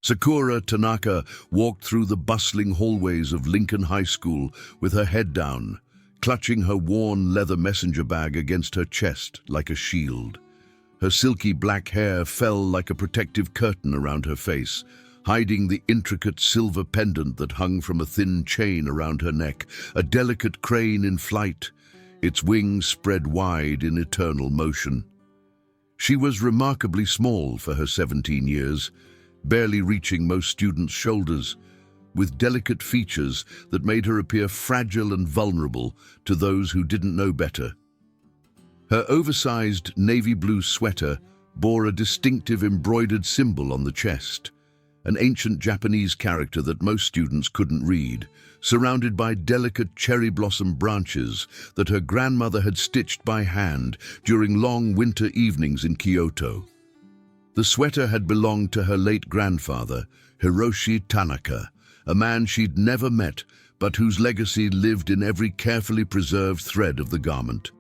Sakura Tanaka walked through the bustling hallways of Lincoln High School with her head down, clutching her worn leather messenger bag against her chest like a shield. Her silky black hair fell like a protective curtain around her face, hiding the intricate silver pendant that hung from a thin chain around her neck, a delicate crane in flight, its wings spread wide in eternal motion. She was remarkably small for her 17 years, barely reaching most students' shoulders, with delicate features that made her appear fragile and vulnerable to those who didn't know better. Her oversized navy blue sweater bore a distinctive embroidered symbol on the chest, an ancient Japanese character that most students couldn't read, surrounded by delicate cherry blossom branches that her grandmother had stitched by hand during long winter evenings in Kyoto. The sweater had belonged to her late grandfather, Hiroshi Tanaka, a man she'd never met, but whose legacy lived in every carefully preserved thread of the garment.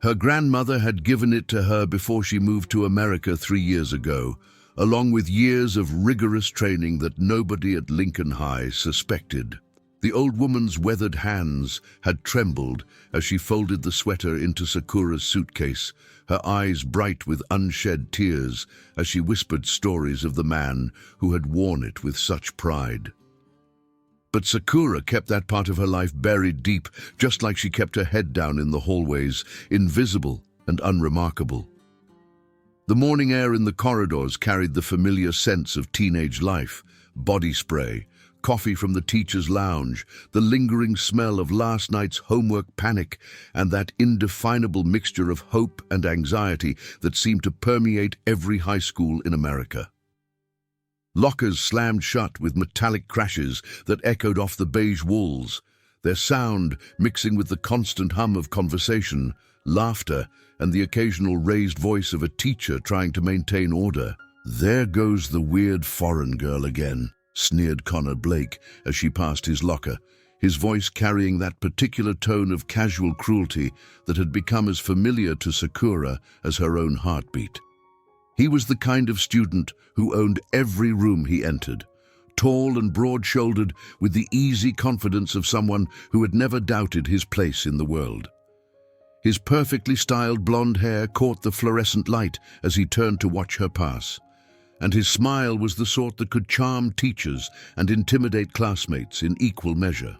Her grandmother had given it to her before she moved to America 3 years ago, along with years of rigorous training that nobody at Lincoln High suspected. The old woman's weathered hands had trembled as she folded the sweater into Sakura's suitcase, her eyes bright with unshed tears as she whispered stories of the man who had worn it with such pride. But Sakura kept that part of her life buried deep, just like she kept her head down in the hallways, invisible and unremarkable. The morning air in the corridors carried the familiar sense of teenage life, body spray, coffee from the teacher's lounge, the lingering smell of last night's homework panic, and that indefinable mixture of hope and anxiety that seemed to permeate every high school in America. Lockers slammed shut with metallic crashes that echoed off the beige walls, their sound mixing with the constant hum of conversation, laughter, and the occasional raised voice of a teacher trying to maintain order. "There goes the weird foreign girl again," sneered Connor Blake as she passed his locker, his voice carrying that particular tone of casual cruelty that had become as familiar to Sakura as her own heartbeat. He was the kind of student who owned every room he entered, tall and broad-shouldered with the easy confidence of someone who had never doubted his place in the world. His perfectly styled blonde hair caught the fluorescent light as he turned to watch her pass, and his smile was the sort that could charm teachers and intimidate classmates in equal measure.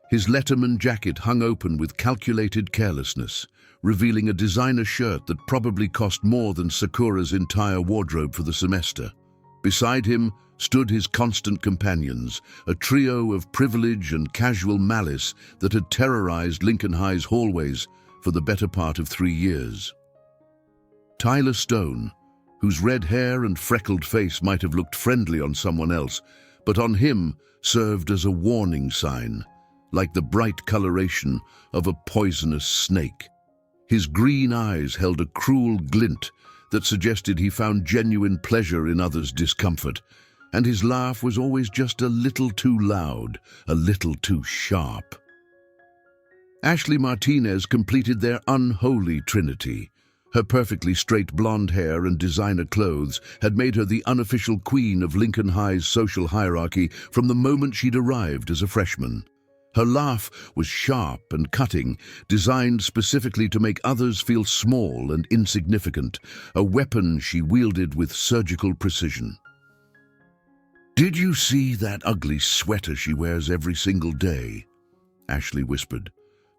His Letterman jacket hung open with calculated carelessness, revealing a designer shirt that probably cost more than Sakura's entire wardrobe for the semester. Beside him stood his constant companions, a trio of privilege and casual malice that had terrorized Lincoln High's hallways for the better part of 3 years. Tyler Stone, whose red hair and freckled face might have looked friendly on someone else, but on him served as a warning sign, like the bright coloration of a poisonous snake. His green eyes held a cruel glint that suggested he found genuine pleasure in others' discomfort, and his laugh was always just a little too loud, a little too sharp. Ashley Martinez completed their unholy trinity. Her perfectly straight blonde hair and designer clothes had made her the unofficial queen of Lincoln High's social hierarchy from the moment she'd arrived as a freshman. Her laugh was sharp and cutting, designed specifically to make others feel small and insignificant, a weapon she wielded with surgical precision. "Did you see that ugly sweater she wears every single day?" Ashley whispered,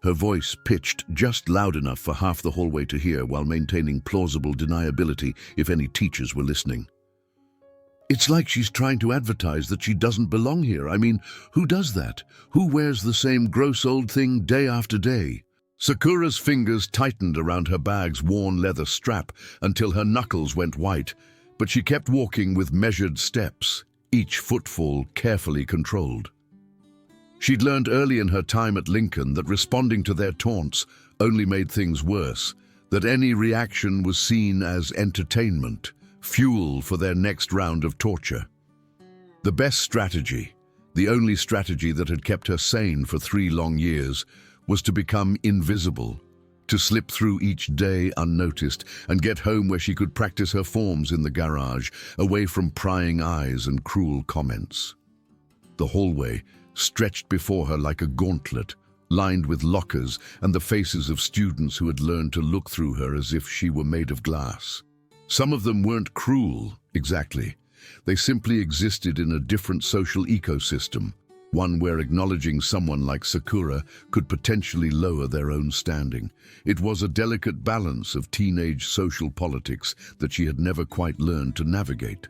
her voice pitched just loud enough for half the hallway to hear while maintaining plausible deniability if any teachers were listening. "It's like she's trying to advertise that she doesn't belong here. I mean, who does that? Who wears the same gross old thing day after day?" Sakura's fingers tightened around her bag's worn leather strap until her knuckles went white, but she kept walking with measured steps, each footfall carefully controlled. She'd learned early in her time at Lincoln that responding to their taunts only made things worse, that any reaction was seen as entertainment, fuel for their next round of torture. The best strategy, the only strategy that had kept her sane for 3 long years, was to become invisible, to slip through each day unnoticed and get home where she could practice her forms in the garage, away from prying eyes and cruel comments. The hallway stretched before her like a gauntlet, lined with lockers and the faces of students who had learned to look through her as if she were made of glass. Some of them weren't cruel, exactly. They simply existed in a different social ecosystem, one where acknowledging someone like Sakura could potentially lower their own standing. It was a delicate balance of teenage social politics that she had never quite learned to navigate.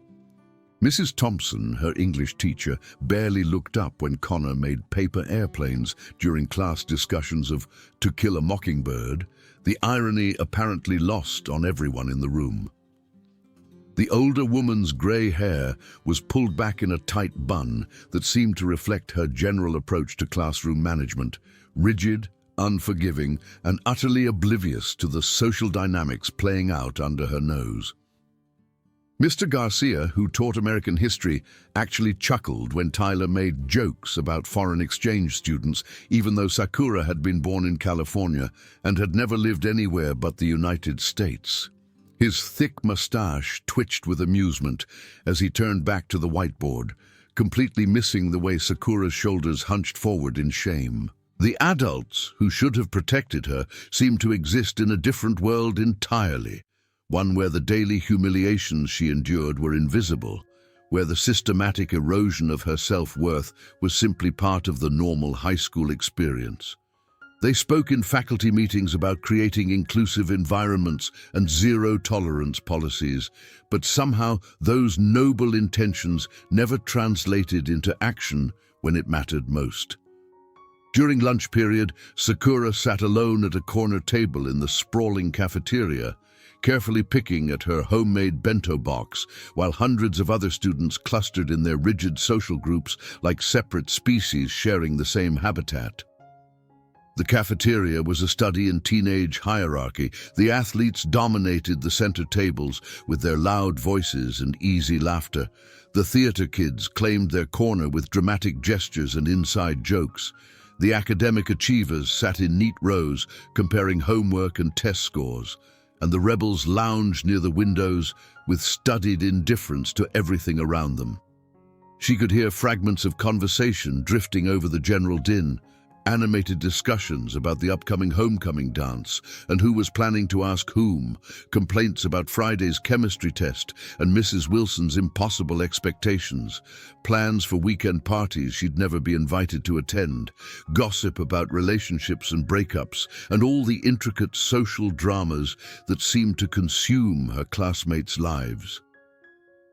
Mrs. Thompson, her English teacher, barely looked up when Connor made paper airplanes during class discussions of To Kill a Mockingbird, the irony apparently lost on everyone in the room. The older woman's grey hair was pulled back in a tight bun that seemed to reflect her general approach to classroom management, rigid, unforgiving, and utterly oblivious to the social dynamics playing out under her nose. Mr. Garcia, who taught American history, actually chuckled when Tyler made jokes about foreign exchange students, even though Sakura had been born in California and had never lived anywhere but the United States. His thick mustache twitched with amusement as he turned back to the whiteboard, completely missing the way Sakura's shoulders hunched forward in shame. The adults who should have protected her seemed to exist in a different world entirely. One where the daily humiliations she endured were invisible, where the systematic erosion of her self-worth was simply part of the normal high school experience. They spoke in faculty meetings about creating inclusive environments and zero-tolerance policies, but somehow those noble intentions never translated into action when it mattered most. During lunch period, Sakura sat alone at a corner table in the sprawling cafeteria, carefully picking at her homemade bento box, while hundreds of other students clustered in their rigid social groups like separate species sharing the same habitat. The cafeteria was a study in teenage hierarchy. The athletes dominated the center tables with their loud voices and easy laughter. The theater kids claimed their corner with dramatic gestures and inside jokes. The academic achievers sat in neat rows, comparing homework and test scores, and the rebels lounged near the windows with studied indifference to everything around them. She could hear fragments of conversation drifting over the general din, animated discussions about the upcoming homecoming dance and who was planning to ask whom, complaints about Friday's chemistry test and Mrs. Wilson's impossible expectations, plans for weekend parties she'd never be invited to attend, gossip about relationships and breakups, and all the intricate social dramas that seemed to consume her classmates' lives.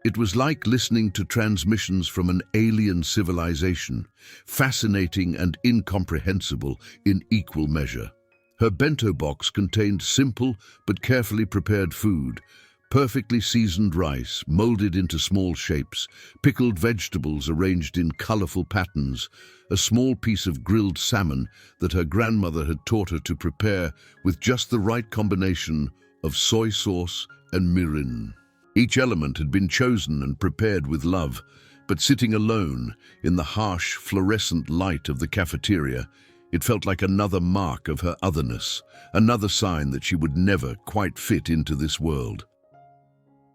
It was like listening to transmissions from an alien civilization, fascinating and incomprehensible in equal measure. Her bento box contained simple but carefully prepared food, perfectly seasoned rice molded into small shapes, pickled vegetables arranged in colorful patterns, a small piece of grilled salmon that her grandmother had taught her to prepare with just the right combination of soy sauce and mirin. Each element had been chosen and prepared with love, but sitting alone in the harsh, fluorescent light of the cafeteria, it felt like another mark of her otherness, another sign that she would never quite fit into this world.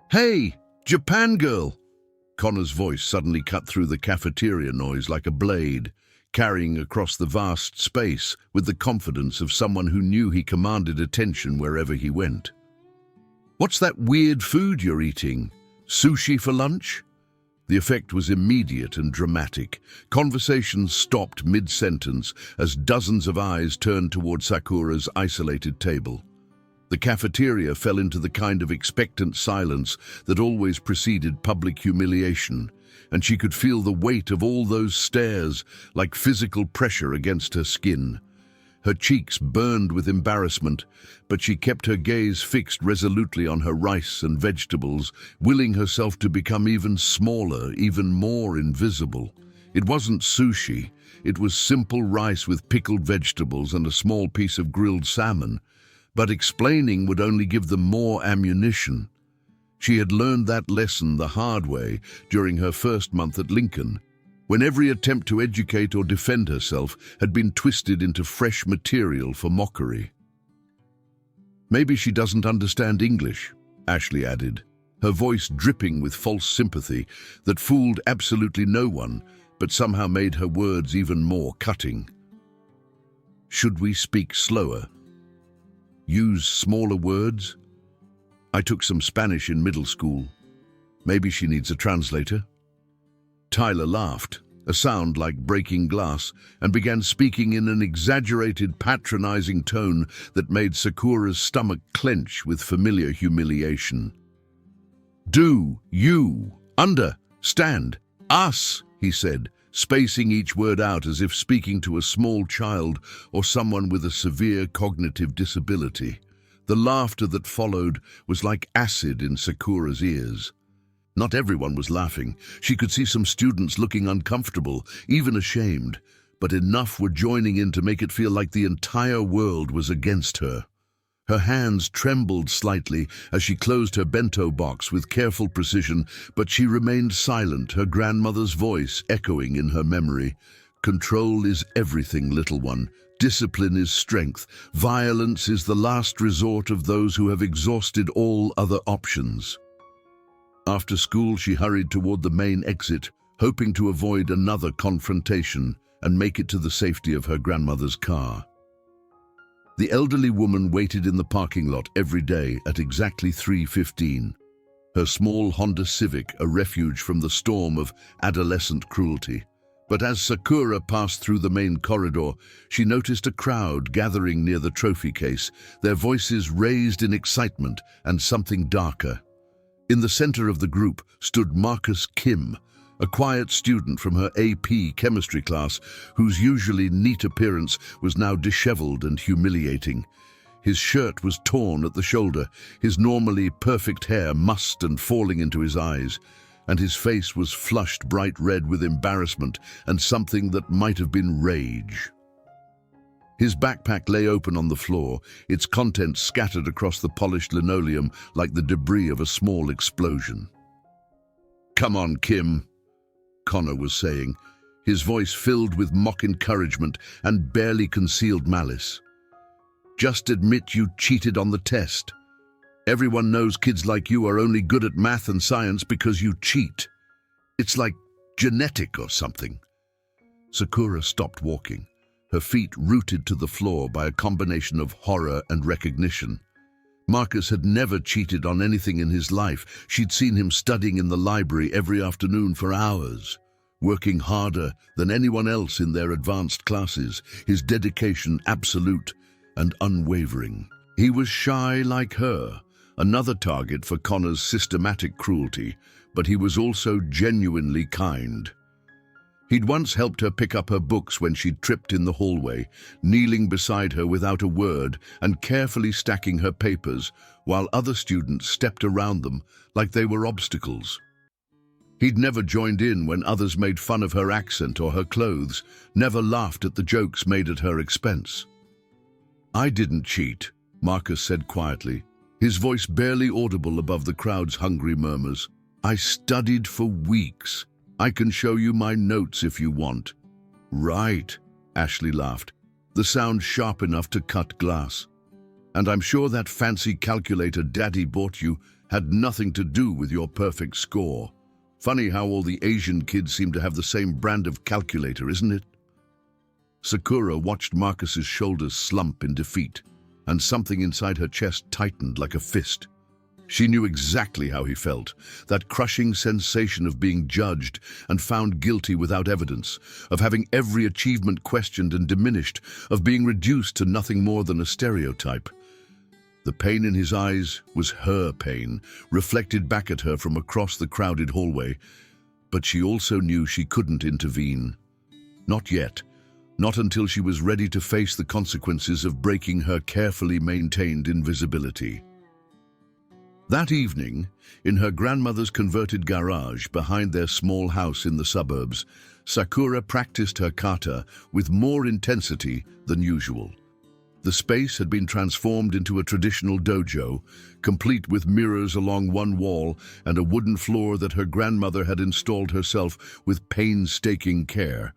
"Hey, Japan girl!" Connor's voice suddenly cut through the cafeteria noise like a blade, carrying across the vast space with the confidence of someone who knew he commanded attention wherever he went. "What's that weird food you're eating? Sushi for lunch?" The effect was immediate and dramatic. Conversations stopped mid-sentence as dozens of eyes turned toward Sakura's isolated table. The cafeteria fell into the kind of expectant silence that always preceded public humiliation, and she could feel the weight of all those stares like physical pressure against her skin. Her cheeks burned with embarrassment, but she kept her gaze fixed resolutely on her rice and vegetables, willing herself to become even smaller, even more invisible. It wasn't sushi. It was simple rice with pickled vegetables and a small piece of grilled salmon. But explaining would only give them more ammunition. She had learned that lesson the hard way during her first month at Lincoln, when every attempt to educate or defend herself had been twisted into fresh material for mockery. Maybe she doesn't understand English, Ashley added, her voice dripping with false sympathy that fooled absolutely no one, but somehow made her words even more cutting. Should we speak slower? Use smaller words? I took some Spanish in middle school. Maybe she needs a translator? Tyler laughed, a sound like breaking glass, and began speaking in an exaggerated, patronizing tone that made Sakura's stomach clench with familiar humiliation. Do you understand us? He said, spacing each word out as if speaking to a small child or someone with a severe cognitive disability. The laughter that followed was like acid in Sakura's ears. Not everyone was laughing. She could see some students looking uncomfortable, even ashamed, but enough were joining in to make it feel like the entire world was against her. Her hands trembled slightly as she closed her bento box with careful precision, but she remained silent, her grandmother's voice echoing in her memory. Control is everything, little one. Discipline is strength. Violence is the last resort of those who have exhausted all other options. After school, she hurried toward the main exit, hoping to avoid another confrontation and make it to the safety of her grandmother's car. The elderly woman waited in the parking lot every day at exactly 3:15. Her small Honda Civic, a refuge from the storm of adolescent cruelty. But as Sakura passed through the main corridor, she noticed a crowd gathering near the trophy case, their voices raised in excitement and something darker. In the center of the group stood Marcus Kim, a quiet student from her AP chemistry class whose usually neat appearance was now disheveled and humiliating. His shirt was torn at the shoulder, his normally perfect hair mussed and falling into his eyes, and his face was flushed bright red with embarrassment and something that might have been rage. His backpack lay open on the floor, its contents scattered across the polished linoleum like the debris of a small explosion. "Come on, Kim," Connor was saying, his voice filled with mock encouragement and barely concealed malice. "Just admit you cheated on the test. Everyone knows kids like you are only good at math and science because you cheat. It's like genetic or something." Sakura stopped walking, her feet rooted to the floor by a combination of horror and recognition. Marcus had never cheated on anything in his life. She'd seen him studying in the library every afternoon for hours, working harder than anyone else in their advanced classes, his dedication absolute and unwavering. He was shy like her, another target for Connor's systematic cruelty, but he was also genuinely kind. He'd once helped her pick up her books when she'd tripped in the hallway, kneeling beside her without a word and carefully stacking her papers while other students stepped around them like they were obstacles. He'd never joined in when others made fun of her accent or her clothes, never laughed at the jokes made at her expense. "I didn't cheat," Marcus said quietly, his voice barely audible above the crowd's hungry murmurs. "I studied for weeks. I can show you my notes if you want." "Right," Ashley laughed, the sound sharp enough to cut glass. "And I'm sure that fancy calculator Daddy bought you had nothing to do with your perfect score. Funny how all the Asian kids seem to have the same brand of calculator, isn't it?" Sakura watched Marcus's shoulders slump in defeat, and something inside her chest tightened like a fist. She knew exactly how he felt, that crushing sensation of being judged and found guilty without evidence, of having every achievement questioned and diminished, of being reduced to nothing more than a stereotype. The pain in his eyes was her pain, reflected back at her from across the crowded hallway, but she also knew she couldn't intervene. Not yet. Not until she was ready to face the consequences of breaking her carefully maintained invisibility. That evening, in her grandmother's converted garage behind their small house in the suburbs, Sakura practiced her kata with more intensity than usual. The space had been transformed into a traditional dojo, complete with mirrors along one wall and a wooden floor that her grandmother had installed herself with painstaking care.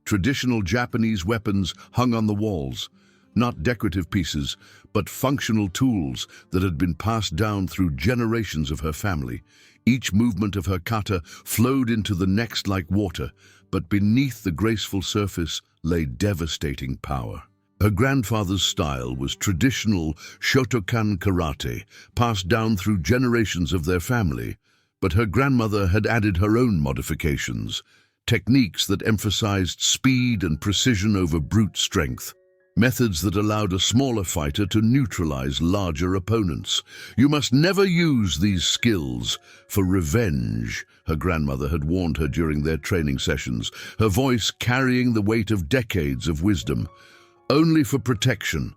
Traditional Japanese weapons hung on the walls, not decorative pieces, but functional tools that had been passed down through generations of her family. Each movement of her kata flowed into the next like water, but beneath the graceful surface lay devastating power. Her grandfather's style was traditional Shotokan karate, passed down through generations of their family, but her grandmother had added her own modifications, techniques that emphasized speed and precision over brute strength, methods that allowed a smaller fighter to neutralize larger opponents. "You must never use these skills for revenge," her grandmother had warned her during their training sessions, her voice carrying the weight of decades of wisdom. "Only for protection.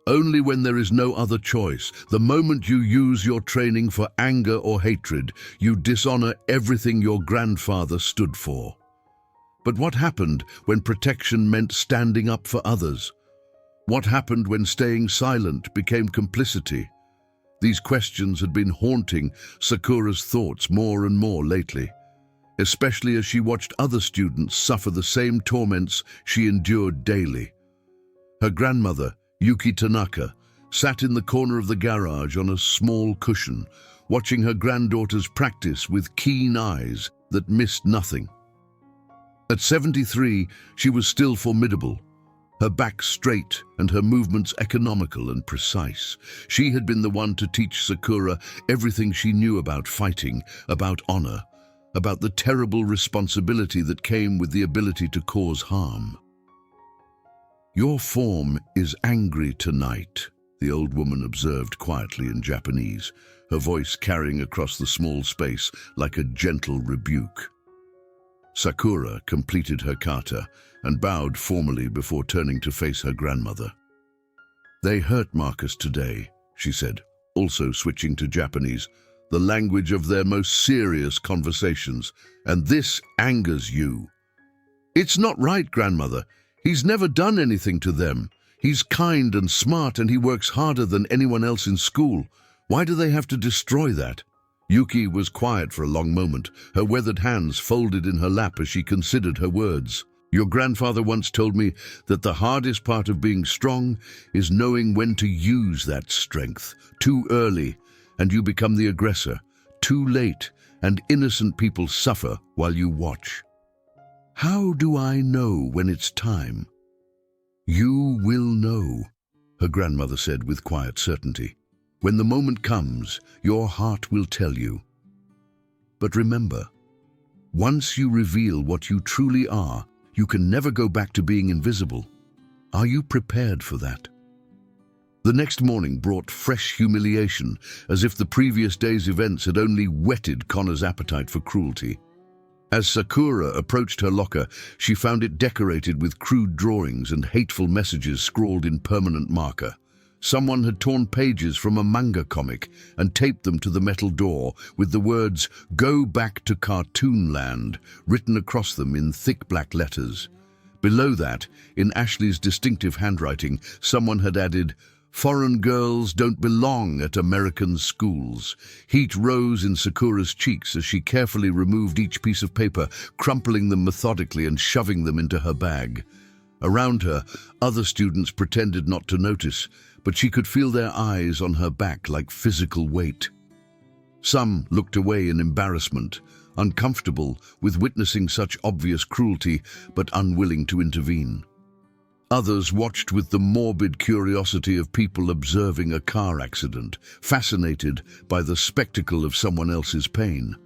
Only when there is no other choice. The moment you use your training for anger or hatred, you dishonor everything your grandfather stood for." But what happened when protection meant standing up for others? What happened when staying silent became complicity? These questions had been haunting Sakura's thoughts more and more lately, especially as she watched other students suffer the same torments she endured daily. Her grandmother, Yuki Tanaka, sat in the corner of the garage on a small cushion, watching her granddaughters practice with keen eyes that missed nothing. At 73, she was still formidable, her back straight and her movements economical and precise. She had been the one to teach Sakura everything she knew about fighting, about honor, about the terrible responsibility that came with the ability to cause harm. "Your form is angry tonight," the old woman observed quietly in Japanese, her voice carrying across the small space like a gentle rebuke. Sakura completed her kata and bowed formally before turning to face her grandmother. "They hurt Marcus today," she said, also switching to Japanese, the language of their most serious conversations, "and this angers you." "It's not right, grandmother. He's never done anything to them. He's kind and smart and he works harder than anyone else in school. Why do they have to destroy that?" Yuki was quiet for a long moment, her weathered hands folded in her lap as she considered her words. "Your grandfather once told me that the hardest part of being strong is knowing when to use that strength. Too early, and you become the aggressor. Too late, and innocent people suffer while you watch." "How do I know when it's time?" "You will know," her grandmother said with quiet certainty. "When the moment comes, your heart will tell you. But remember, once you reveal what you truly are, you can never go back to being invisible. Are you prepared for that?" The next morning brought fresh humiliation, as if the previous day's events had only whetted Connor's appetite for cruelty. As Sakura approached her locker, she found it decorated with crude drawings and hateful messages scrawled in permanent marker. Someone had torn pages from a manga comic and taped them to the metal door with the words, "Go back to Cartoon Land," written across them in thick black letters. Below that, in Ashley's distinctive handwriting, someone had added, "Foreign girls don't belong at American schools." Heat rose in Sakura's cheeks as she carefully removed each piece of paper, crumpling them methodically and shoving them into her bag. Around her, other students pretended not to notice, but she could feel their eyes on her back like physical weight. Some looked away in embarrassment, uncomfortable with witnessing such obvious cruelty, but unwilling to intervene. Others watched with the morbid curiosity of people observing a car accident, fascinated by the spectacle of someone else's pain.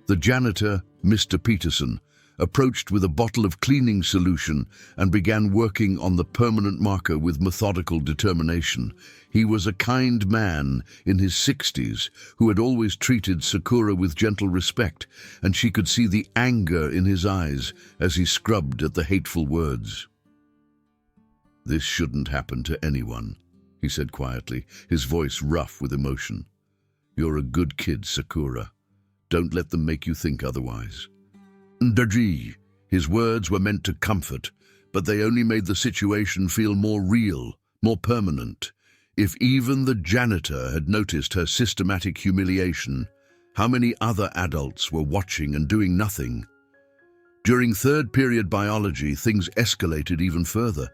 The janitor, Mr. Peterson, approached with a bottle of cleaning solution and began working on the permanent marker with methodical determination. He was a kind man in his 60s who had always treated Sakura with gentle respect, and she could see the anger in his eyes as he scrubbed at the hateful words. "This shouldn't happen to anyone," he said quietly, his voice rough with emotion. "You're a good kid, Sakura. Don't let them make you think otherwise." Ndaji. His words were meant to comfort, but they only made the situation feel more real, more permanent. If even the janitor had noticed her systematic humiliation, how many other adults were watching and doing nothing? During third period biology, things escalated even further.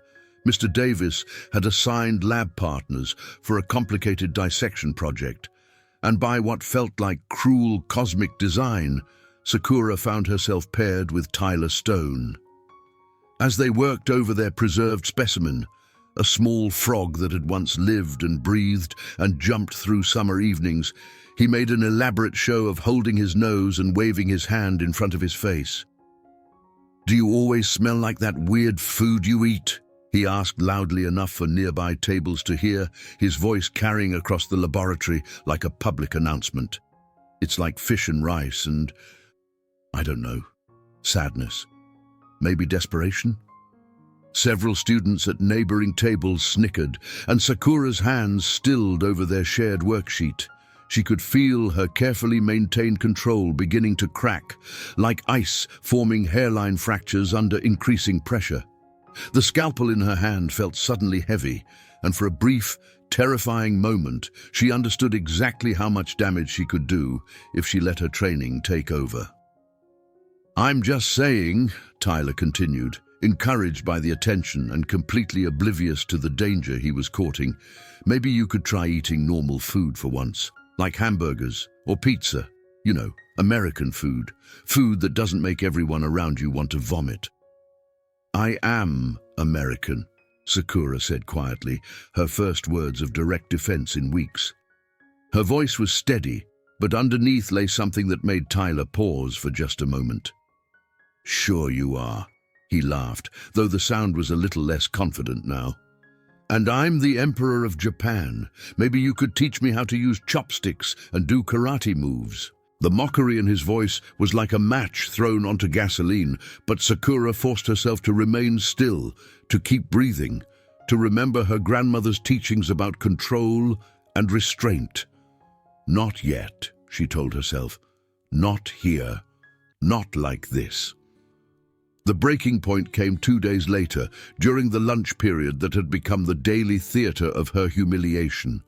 Mr. Davis had assigned lab partners for a complicated dissection project, and by what felt like cruel cosmic design, Sakura found herself paired with Tyler Stone. As they worked over their preserved specimen, a small frog that had once lived and breathed and jumped through summer evenings, he made an elaborate show of holding his nose and waving his hand in front of his face. "Do you always smell like that weird food you eat?" he asked loudly enough for nearby tables to hear, his voice carrying across the laboratory like a public announcement. "It's like fish and rice and, I don't know, sadness. Maybe desperation?" Several students at neighboring tables snickered, and Sakura's hands stilled over their shared worksheet. She could feel her carefully maintained control beginning to crack, like ice forming hairline fractures under increasing pressure. The scalpel in her hand felt suddenly heavy, and for a brief, terrifying moment, she understood exactly how much damage she could do if she let her training take over. "I'm just saying," Tyler continued, encouraged by the attention and completely oblivious to the danger he was courting, "maybe you could try eating normal food for once, like hamburgers or pizza, you know, American food, food that doesn't make everyone around you want to vomit." "I am American," Sakura said quietly, her first words of direct defense in weeks. Her voice was steady, but underneath lay something that made Tyler pause for just a moment. "Sure you are," he laughed, though the sound was a little less confident now. "And I'm the Emperor of Japan. Maybe you could teach me how to use chopsticks and do karate moves." The mockery in his voice was like a match thrown onto gasoline, but Sakura forced herself to remain still, to keep breathing, to remember her grandmother's teachings about control and restraint. "Not yet," she told herself. "Not here. Not like this." The breaking point came 2 days later, during the lunch period that had become the daily theater of her humiliation.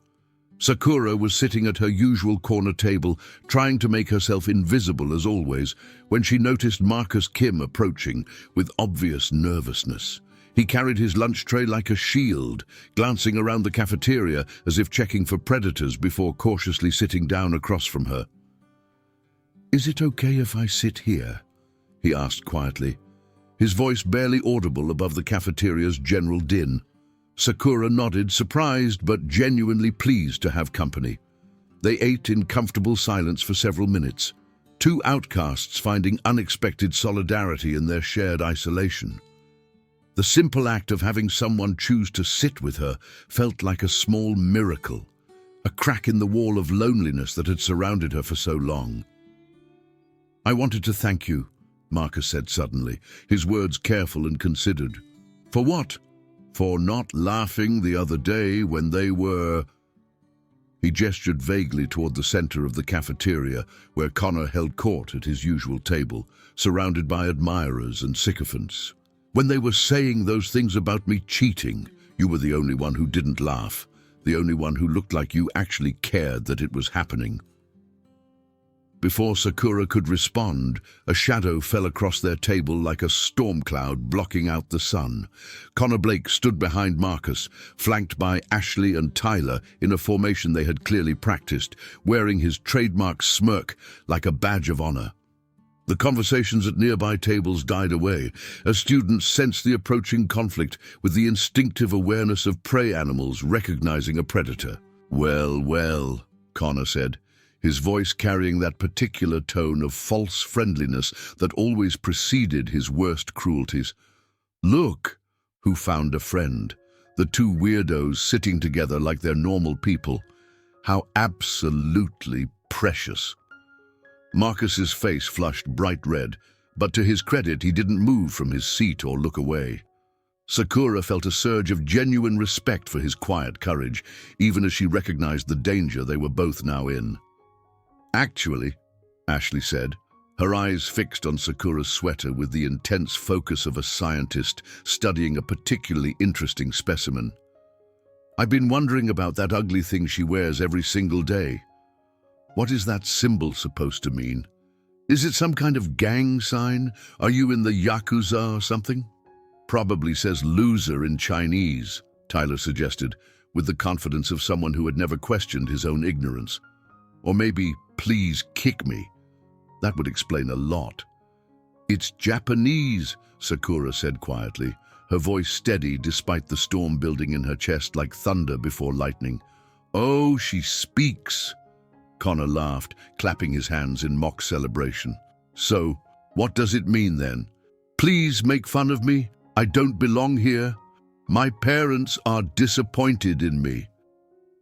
Sakura was sitting at her usual corner table, trying to make herself invisible as always, when she noticed Marcus Kim approaching with obvious nervousness. He carried his lunch tray like a shield, glancing around the cafeteria as if checking for predators before cautiously sitting down across from her. "Is it okay if I sit here?" he asked quietly, his voice barely audible above the cafeteria's general din. Sakura nodded, surprised but genuinely pleased to have company. They ate in comfortable silence for several minutes, two outcasts finding unexpected solidarity in their shared isolation. The simple act of having someone choose to sit with her felt like a small miracle, a crack in the wall of loneliness that had surrounded her for so long. "I wanted to thank you," Marcus said suddenly, his words careful and considered. "For what?" "For not laughing the other day when they were—" He gestured vaguely toward the center of the cafeteria, where Connor held court at his usual table, surrounded by admirers and sycophants. "When they were saying those things about me cheating, you were the only one who didn't laugh, the only one who looked like you actually cared that it was happening." Before Sakura could respond, a shadow fell across their table like a storm cloud blocking out the sun. Connor Blake stood behind Marcus, flanked by Ashley and Tyler in a formation they had clearly practiced, wearing his trademark smirk like a badge of honor. The conversations at nearby tables died away as students sensed the approaching conflict with the instinctive awareness of prey animals recognizing a predator. "Well, well," Connor said, his voice carrying that particular tone of false friendliness that always preceded his worst cruelties. "Look, who found a friend. The two weirdos sitting together like they're normal people. How absolutely precious." Marcus's face flushed bright red, but to his credit, he didn't move from his seat or look away. Sakura felt a surge of genuine respect for his quiet courage, even as she recognized the danger they were both now in. "Actually," Ashley said, her eyes fixed on Sakura's sweater with the intense focus of a scientist studying a particularly interesting specimen, "I've been wondering about that ugly thing she wears every single day. What is that symbol supposed to mean? Is it some kind of gang sign? Are you in the Yakuza or something?" Probably says loser in Chinese, Tyler suggested, with the confidence of someone who had never questioned his own ignorance. Or maybe, please kick me. That would explain a lot. It's Japanese, Sakura said quietly, her voice steady despite the storm building in her chest like thunder before lightning. Oh, she speaks. Connor laughed, clapping his hands in mock celebration. So, what does it mean then? Please make fun of me? I don't belong here. My parents are disappointed in me.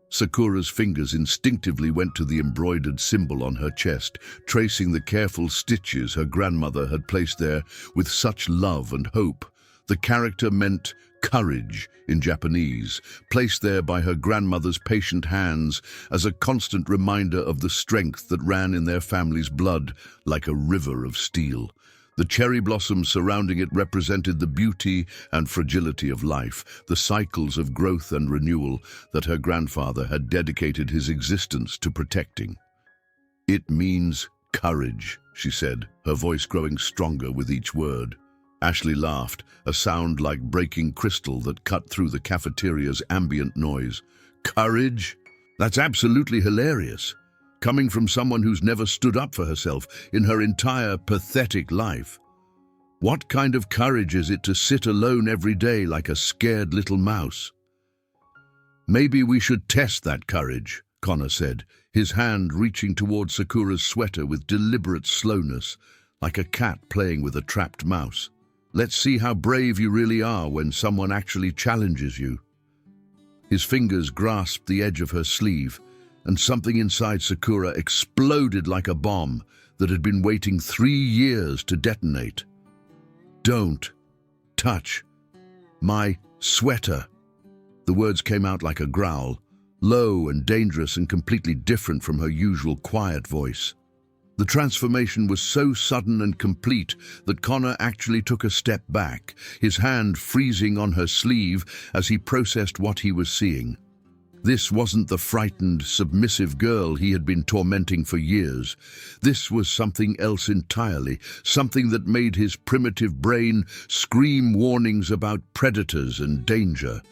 Sakura's fingers instinctively went to the embroidered symbol on her chest, tracing the careful stitches her grandmother had placed there with such love and hope. The character meant courage in Japanese, placed there by her grandmother's patient hands as a constant reminder of the strength that ran in their family's blood like a river of steel. The cherry blossoms surrounding it represented the beauty and fragility of life, the cycles of growth and renewal that her grandfather had dedicated his existence to protecting. It means courage, she said, her voice growing stronger with each word. Ashley laughed, a sound like breaking crystal that cut through the cafeteria's ambient noise. Courage? That's absolutely hilarious. Coming from someone who's never stood up for herself in her entire pathetic life. What kind of courage is it to sit alone every day like a scared little mouse? Maybe we should test that courage, Connor said, his hand reaching toward Sakura's sweater with deliberate slowness, like a cat playing with a trapped mouse. Let's see how brave you really are when someone actually challenges you. His fingers grasped the edge of her sleeve, and something inside Sakura exploded like a bomb that had been waiting 3 years to detonate. Don't touch my sweater. The words came out like a growl, low and dangerous and completely different from her usual quiet voice. The transformation was so sudden and complete that Connor actually took a step back, his hand freezing on her sleeve as he processed what he was seeing. This wasn't the frightened, submissive girl he had been tormenting for years. This was something else entirely, something that made his primitive brain scream warnings about predators and danger.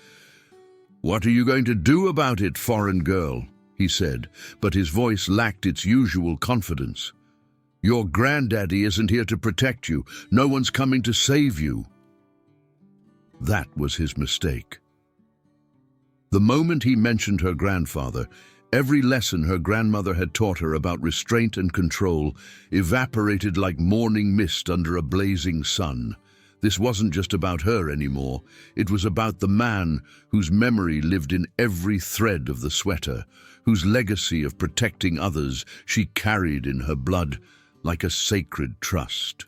"What are you going to do about it, foreign girl?" he said, but his voice lacked its usual confidence. "Your granddaddy isn't here to protect you. No one's coming to save you." That was his mistake. The moment he mentioned her grandfather, every lesson her grandmother had taught her about restraint and control evaporated like morning mist under a blazing sun. This wasn't just about her anymore. It was about the man whose memory lived in every thread of the sweater, whose legacy of protecting others she carried in her blood like a sacred trust.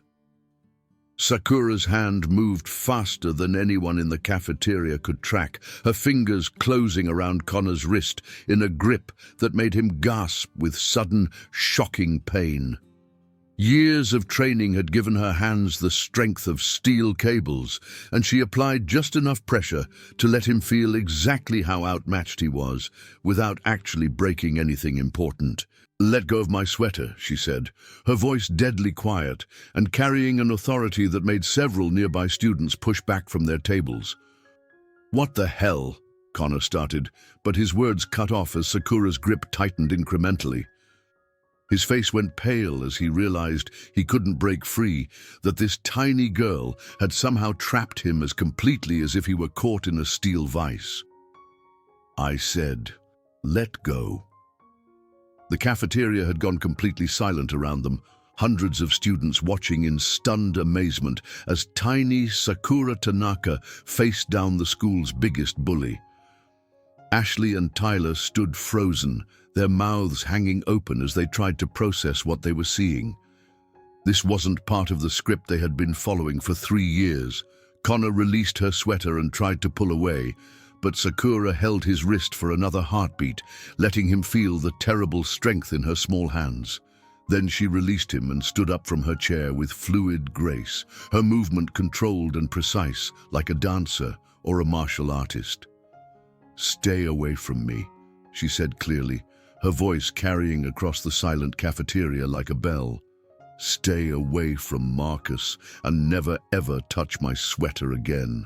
Sakura's hand moved faster than anyone in the cafeteria could track, her fingers closing around Connor's wrist in a grip that made him gasp with sudden, shocking pain. Years of training had given her hands the strength of steel cables, and she applied just enough pressure to let him feel exactly how outmatched he was, without actually breaking anything important. "Let go of my sweater," she said, her voice deadly quiet and carrying an authority that made several nearby students push back from their tables. "What the hell?" Connor started, but his words cut off as Sakura's grip tightened incrementally. His face went pale as he realized he couldn't break free, that this tiny girl had somehow trapped him as completely as if he were caught in a steel vice. "I said, let go." The cafeteria had gone completely silent around them, hundreds of students watching in stunned amazement as tiny Sakura Tanaka faced down the school's biggest bully. Ashley and Tyler stood frozen, their mouths hanging open as they tried to process what they were seeing. This wasn't part of the script they had been following for 3 years. Connor released her sweater and tried to pull away, but Sakura held his wrist for another heartbeat, letting him feel the terrible strength in her small hands. Then she released him and stood up from her chair with fluid grace, her movement controlled and precise, like a dancer or a martial artist. "Stay away from me," she said clearly, her voice carrying across the silent cafeteria like a bell. Stay away from Marcus and never ever touch my sweater again.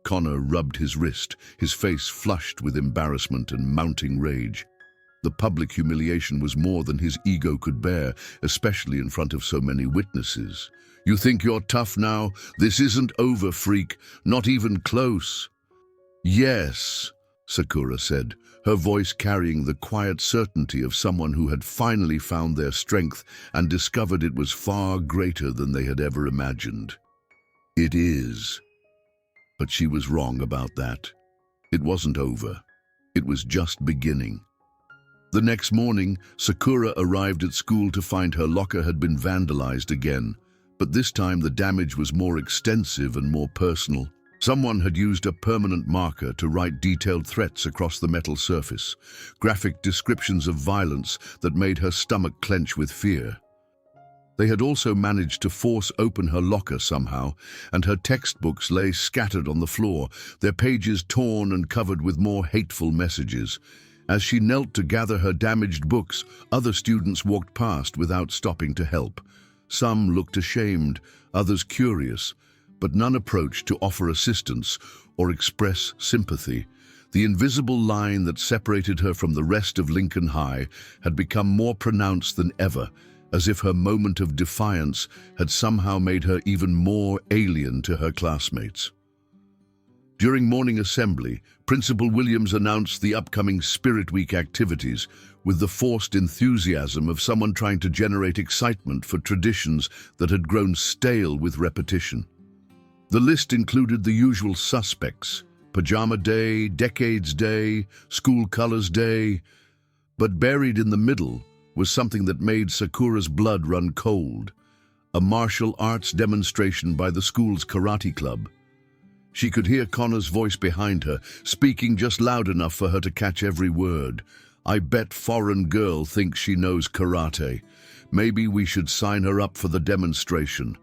Connor rubbed his wrist, his face flushed with embarrassment and mounting rage. The public humiliation was more than his ego could bear, especially in front of so many witnesses. You think you're tough now? This isn't over, freak. Not even close. Yes, Sakura said, her voice carrying the quiet certainty of someone who had finally found their strength and discovered it was far greater than they had ever imagined. It is. But she was wrong about that. It wasn't over. It was just beginning. The next morning, Sakura arrived at school to find her locker had been vandalized again, but this time the damage was more extensive and more personal. Someone had used a permanent marker to write detailed threats across the metal surface, graphic descriptions of violence that made her stomach clench with fear. They had also managed to force open her locker somehow, and her textbooks lay scattered on the floor, their pages torn and covered with more hateful messages. As she knelt to gather her damaged books, other students walked past without stopping to help. Some looked ashamed, others curious, but none approached to offer assistance or express sympathy. The invisible line that separated her from the rest of Lincoln High had become more pronounced than ever, as if her moment of defiance had somehow made her even more alien to her classmates. During morning assembly, Principal Williams announced the upcoming Spirit Week activities with the forced enthusiasm of someone trying to generate excitement for traditions that had grown stale with repetition. The list included the usual suspects: Pajama Day, Decades Day, School Colors Day, but buried in the middle was something that made Sakura's blood run cold: a martial arts demonstration by the school's karate club. She could hear Connor's voice behind her, speaking just loud enough for her to catch every word. I bet foreign girl thinks she knows karate. Maybe we should sign her up for the demonstration.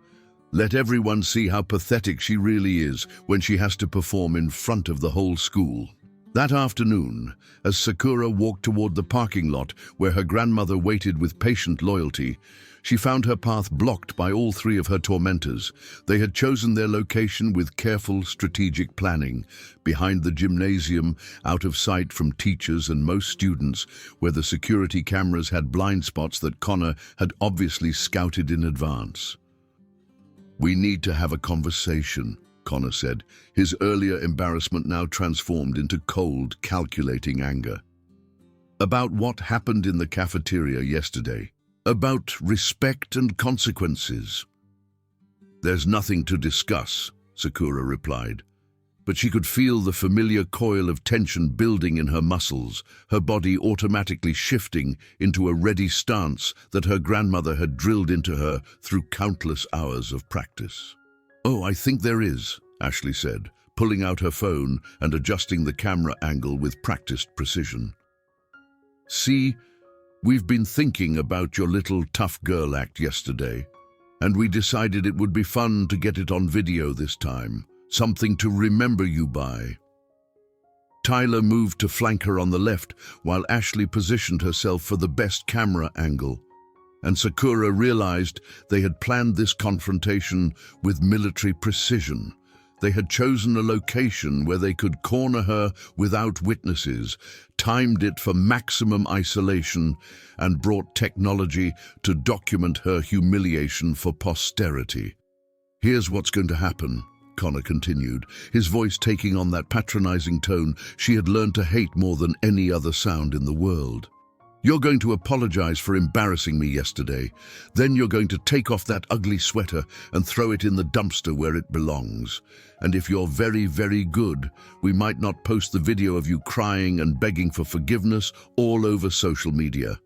Let everyone see how pathetic she really is when she has to perform in front of the whole school. That afternoon, as Sakura walked toward the parking lot where her grandmother waited with patient loyalty, she found her path blocked by all three of her tormentors. They had chosen their location with careful, strategic planning, behind the gymnasium, out of sight from teachers and most students, where the security cameras had blind spots that Connor had obviously scouted in advance. We need to have a conversation, Connor said, his earlier embarrassment now transformed into cold, calculating anger. About what happened in the cafeteria yesterday. About respect and consequences. There's nothing to discuss, Sakura replied, but she could feel the familiar coil of tension building in her muscles, her body automatically shifting into a ready stance that her grandmother had drilled into her through countless hours of practice. Oh, I think there is, Ashley said, pulling out her phone and adjusting the camera angle with practiced precision. See, we've been thinking about your little tough girl act yesterday, and we decided it would be fun to get it on video this time, something to remember you by. Tyler moved to flank her on the left while Ashley positioned herself for the best camera angle, and Sakura realized they had planned this confrontation with military precision. They had chosen a location where they could corner her without witnesses, timed it for maximum isolation, and brought technology to document her humiliation for posterity. Here's what's going to happen, Connor continued, his voice taking on that patronizing tone she had learned to hate more than any other sound in the world. You're going to apologize for embarrassing me yesterday. Then you're going to take off that ugly sweater and throw it in the dumpster where it belongs. And if you're very, very good, we might not post the video of you crying and begging for forgiveness all over social media.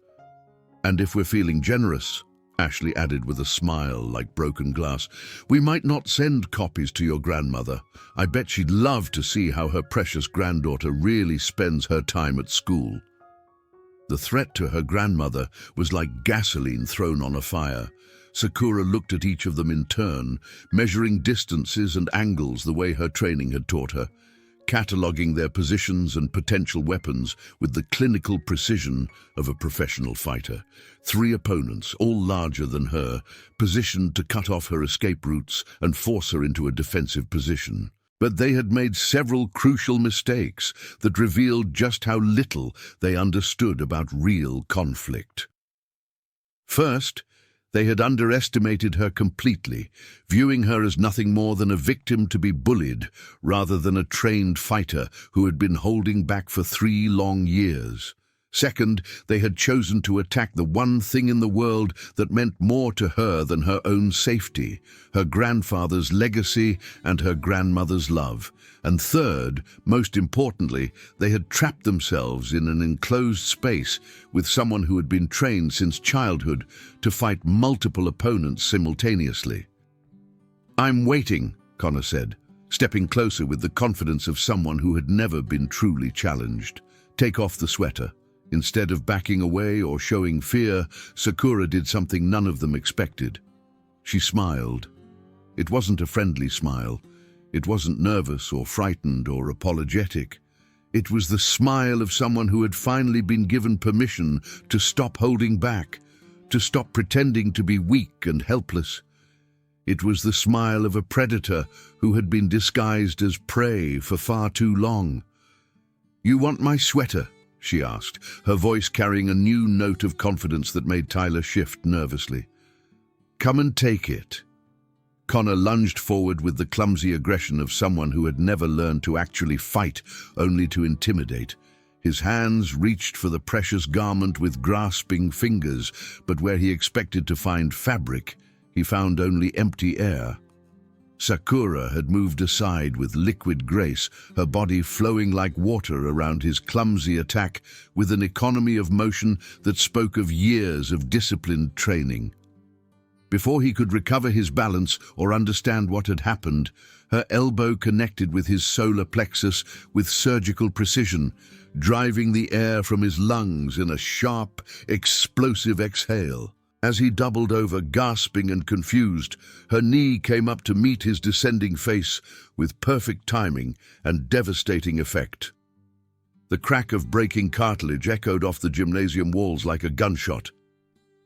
And if we're feeling generous, Ashley added with a smile like broken glass, we might not send copies to your grandmother. I bet she'd love to see how her precious granddaughter really spends her time at school. The threat to her grandmother was like gasoline thrown on a fire. Sakura looked at each of them in turn, measuring distances and angles the way her training had taught her. cataloging their positions and potential weapons with the clinical precision of a professional fighter. 3 opponents, all larger than her, positioned to cut off her escape routes and force her into a defensive position. But they had made several crucial mistakes that revealed just how little they understood about real conflict. First, they had underestimated her completely, viewing her as nothing more than a victim to be bullied rather than a trained fighter who had been holding back for 3 long years. Second, they had chosen to attack the one thing in the world that meant more to her than her own safety, her grandfather's legacy and her grandmother's love. And third, most importantly, they had trapped themselves in an enclosed space with someone who had been trained since childhood to fight multiple opponents simultaneously. "I'm waiting," Connor said, stepping closer with the confidence of someone who had never been truly challenged. "Take off the sweater." Instead of backing away or showing fear, Sakura did something none of them expected. She smiled. It wasn't a friendly smile. It wasn't nervous or frightened or apologetic. It was the smile of someone who had finally been given permission to stop holding back, to stop pretending to be weak and helpless. It was the smile of a predator who had been disguised as prey for far too long. "You want my sweater?" she asked, her voice carrying a new note of confidence that made Tyler shift nervously. "Come and take it." Connor lunged forward with the clumsy aggression of someone who had never learned to actually fight, only to intimidate. His hands reached for the precious garment with grasping fingers, but where he expected to find fabric, he found only empty air. Sakura had moved aside with liquid grace, her body flowing like water around his clumsy attack with an economy of motion that spoke of years of disciplined training. Before he could recover his balance or understand what had happened, her elbow connected with his solar plexus with surgical precision, driving the air from his lungs in a sharp, explosive exhale. As he doubled over, gasping and confused, her knee came up to meet his descending face with perfect timing and devastating effect. The crack of breaking cartilage echoed off the gymnasium walls like a gunshot.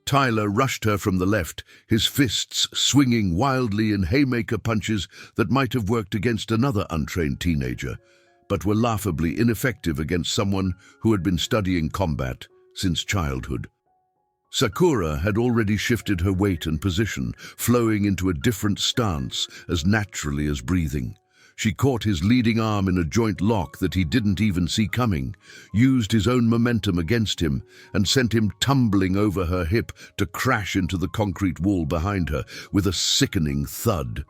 Tyler rushed her from the left, his fists swinging wildly in haymaker punches that might have worked against another untrained teenager, but were laughably ineffective against someone who had been studying combat since childhood. Sakura had already shifted her weight and position, flowing into a different stance as naturally as breathing. She caught his leading arm in a joint lock that he didn't even see coming, used his own momentum against him, and sent him tumbling over her hip to crash into the concrete wall behind her with a sickening thud.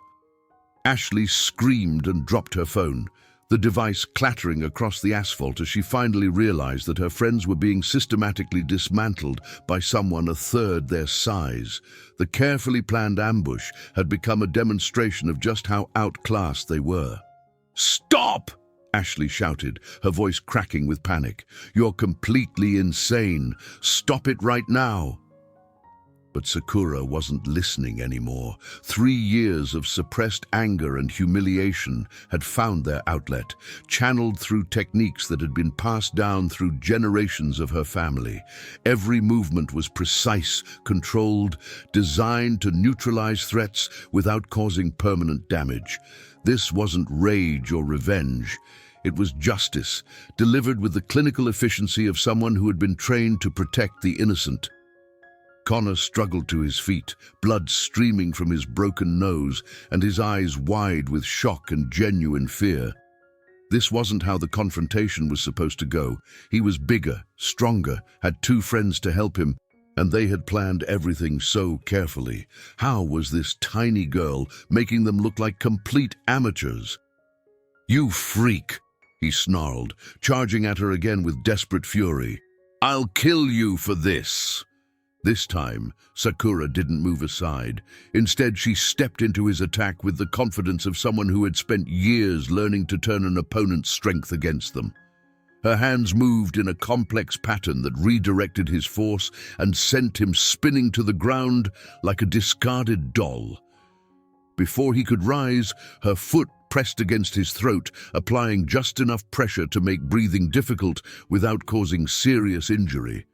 Ashley screamed and dropped her phone, the device clattering across the asphalt as she finally realized that her friends were being systematically dismantled by someone a third their size. The carefully planned ambush had become a demonstration of just how outclassed they were. "Stop!" Ashley shouted, her voice cracking with panic. "You're completely insane. Stop it right now." But Sakura wasn't listening anymore. 3 years of suppressed anger and humiliation had found their outlet, channeled through techniques that had been passed down through generations of her family. Every movement was precise, controlled, designed to neutralize threats without causing permanent damage. This wasn't rage or revenge. It was justice, delivered with the clinical efficiency of someone who had been trained to protect the innocent. Connor struggled to his feet, blood streaming from his broken nose and his eyes wide with shock and genuine fear. This wasn't how the confrontation was supposed to go. He was bigger, stronger, had 2 friends to help him, and they had planned everything so carefully. How was this tiny girl making them look like complete amateurs? "You freak!" he snarled, charging at her again with desperate fury. "I'll kill you for this!" This time, Sakura didn't move aside. Instead, she stepped into his attack with the confidence of someone who had spent years learning to turn an opponent's strength against them. Her hands moved in a complex pattern that redirected his force and sent him spinning to the ground like a discarded doll. Before he could rise, her foot pressed against his throat, applying just enough pressure to make breathing difficult without causing serious injury.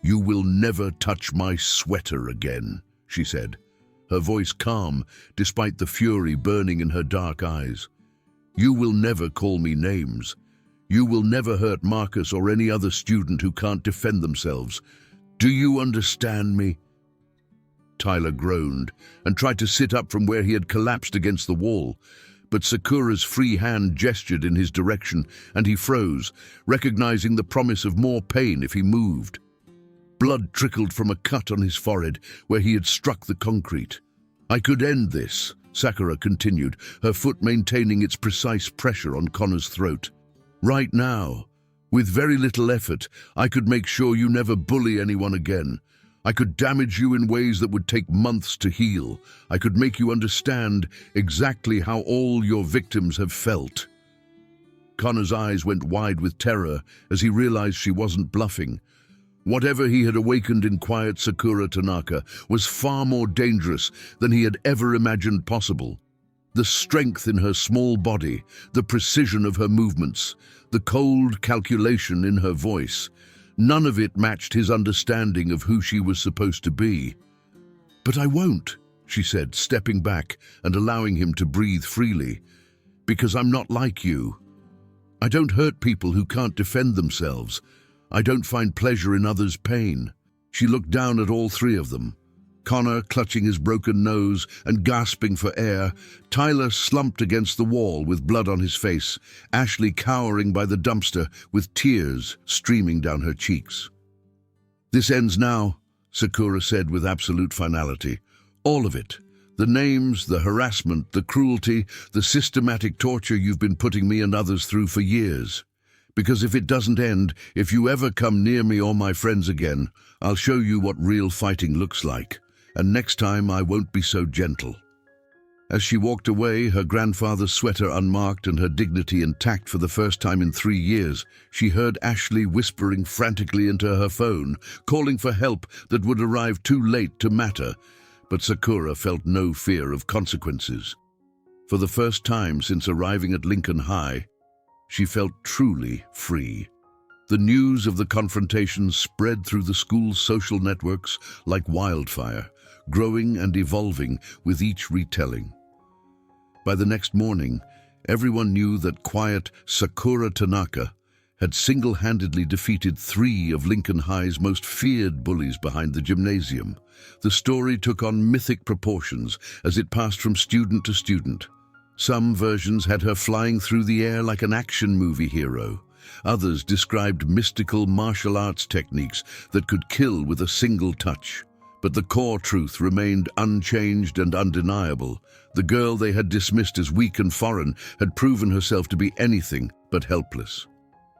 "You will never touch my sweater again," she said, her voice calm despite the fury burning in her dark eyes. "You will never call me names. You will never hurt Marcus or any other student who can't defend themselves. Do you understand me?" Tyler groaned and tried to sit up from where he had collapsed against the wall, but Sakura's free hand gestured in his direction and he froze, recognizing the promise of more pain if he moved. Blood trickled from a cut on his forehead where he had struck the concrete. "I could end this," Sakura continued, her foot maintaining its precise pressure on Connor's throat. "Right now, with very little effort, I could make sure you never bully anyone again. I could damage you in ways that would take months to heal. I could make you understand exactly how all your victims have felt." Connor's eyes went wide with terror as he realized she wasn't bluffing. Whatever he had awakened in quiet Sakura Tanaka was far more dangerous than he had ever imagined possible. The strength in her small body, the precision of her movements, the cold calculation in her voice, none of it matched his understanding of who she was supposed to be. "But I won't," she said, stepping back and allowing him to breathe freely, "because I'm not like you. I don't hurt people who can't defend themselves. I don't find pleasure in others' pain." She looked down at all three of them. Connor clutching his broken nose and gasping for air, Tyler slumped against the wall with blood on his face, Ashley cowering by the dumpster with tears streaming down her cheeks. "This ends now," Sakura said with absolute finality. "All of it. The names, the harassment, the cruelty, the systematic torture you've been putting me and others through for years. Because if it doesn't end, if you ever come near me or my friends again, I'll show you what real fighting looks like. And next time I won't be so gentle." As she walked away, her grandfather's sweater unmarked and her dignity intact for the first time in 3 years, she heard Ashley whispering frantically into her phone, calling for help that would arrive too late to matter. But Sakura felt no fear of consequences. For the first time since arriving at Lincoln High, she felt truly free. The news of the confrontation spread through the school's social networks like wildfire, growing and evolving with each retelling. By the next morning, everyone knew that quiet Sakura Tanaka had single-handedly defeated 3 of Lincoln High's most feared bullies behind the gymnasium. The story took on mythic proportions as it passed from student to student. Some versions had her flying through the air like an action movie hero. Others described mystical martial arts techniques that could kill with a single touch. But the core truth remained unchanged and undeniable. The girl they had dismissed as weak and foreign had proven herself to be anything but helpless.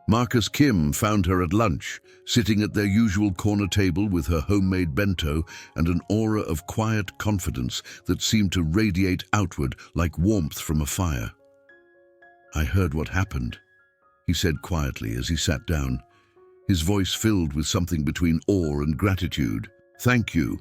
Marcus Kim found her at lunch, sitting at their usual corner table with her homemade bento and an aura of quiet confidence that seemed to radiate outward like warmth from a fire. "I heard what happened," he said quietly as he sat down, his voice filled with something between awe and gratitude. "Thank you."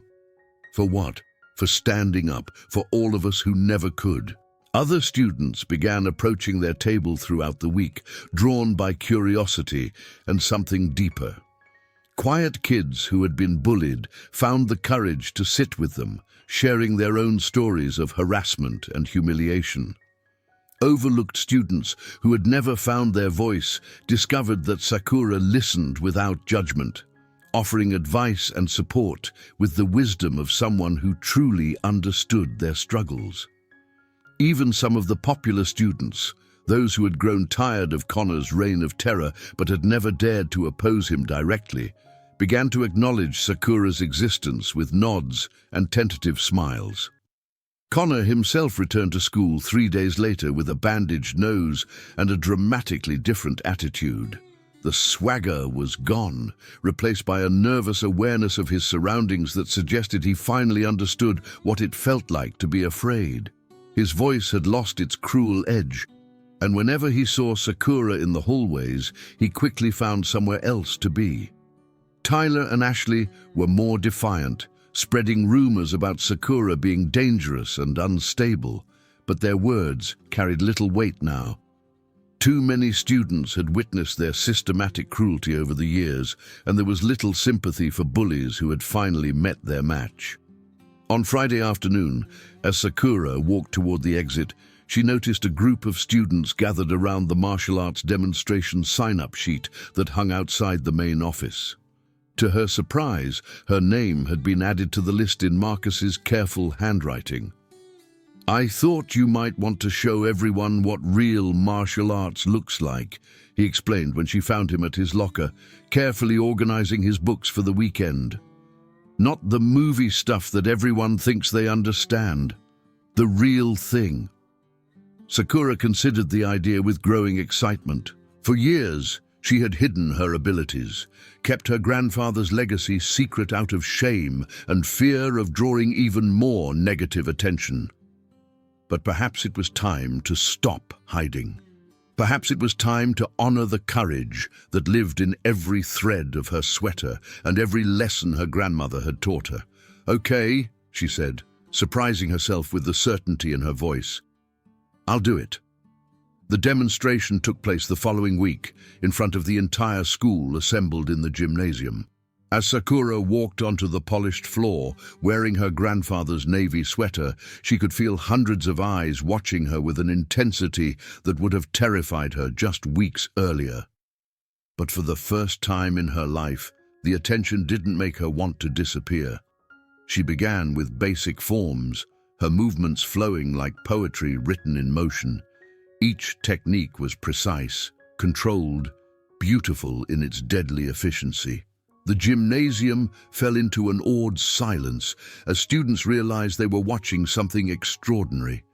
"For what?" "For standing up for all of us who never could." Other students began approaching their table throughout the week, drawn by curiosity and something deeper. Quiet kids who had been bullied found the courage to sit with them, sharing their own stories of harassment and humiliation. Overlooked students who had never found their voice discovered that Sakura listened without judgment, offering advice and support with the wisdom of someone who truly understood their struggles. Even some of the popular students, those who had grown tired of Connor's reign of terror but had never dared to oppose him directly, began to acknowledge Sakura's existence with nods and tentative smiles. Connor himself returned to school 3 days later with a bandaged nose and a dramatically different attitude. The swagger was gone, replaced by a nervous awareness of his surroundings that suggested he finally understood what it felt like to be afraid. His voice had lost its cruel edge, and whenever he saw Sakura in the hallways, he quickly found somewhere else to be. Tyler and Ashley were more defiant, spreading rumors about Sakura being dangerous and unstable, but their words carried little weight now. Too many students had witnessed their systematic cruelty over the years, and there was little sympathy for bullies who had finally met their match. On Friday afternoon, as Sakura walked toward the exit, she noticed a group of students gathered around the martial arts demonstration sign-up sheet that hung outside the main office. To her surprise, her name had been added to the list in Marcus's careful handwriting. "I thought you might want to show everyone what real martial arts looks like," he explained when she found him at his locker, carefully organizing his books for the weekend. "Not the movie stuff that everyone thinks they understand. The real thing." Sakura considered the idea with growing excitement. For years, she had hidden her abilities, kept her grandfather's legacy secret out of shame and fear of drawing even more negative attention. But perhaps it was time to stop hiding. Perhaps it was time to honor the courage that lived in every thread of her sweater and every lesson her grandmother had taught her. "Okay," she said, surprising herself with the certainty in her voice. "I'll do it." The demonstration took place the following week, in front of the entire school assembled in the gymnasium. As Sakura walked onto the polished floor, wearing her grandfather's navy sweater, she could feel hundreds of eyes watching her with an intensity that would have terrified her just weeks earlier. But for the first time in her life, the attention didn't make her want to disappear. She began with basic forms, her movements flowing like poetry written in motion. Each technique was precise, controlled, beautiful in its deadly efficiency. The gymnasium fell into an awed silence as students realized they were watching something extraordinary.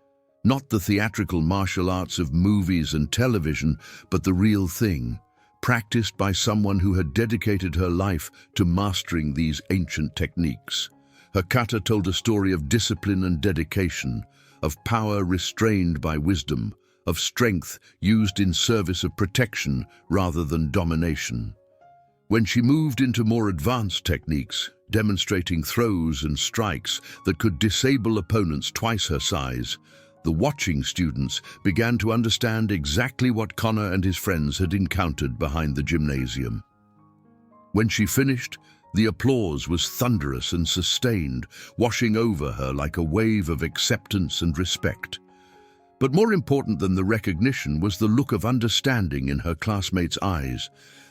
Not the theatrical martial arts of movies and television, but the real thing, practiced by someone who had dedicated her life to mastering these ancient techniques. Her kata told a story of discipline and dedication, of power restrained by wisdom, of strength used in service of protection rather than domination. When she moved into more advanced techniques, demonstrating throws and strikes that could disable opponents twice her size, the watching students began to understand exactly what Connor and his friends had encountered behind the gymnasium. When she finished, the applause was thunderous and sustained, washing over her like a wave of acceptance and respect. But more important than the recognition was the look of understanding in her classmates' eyes.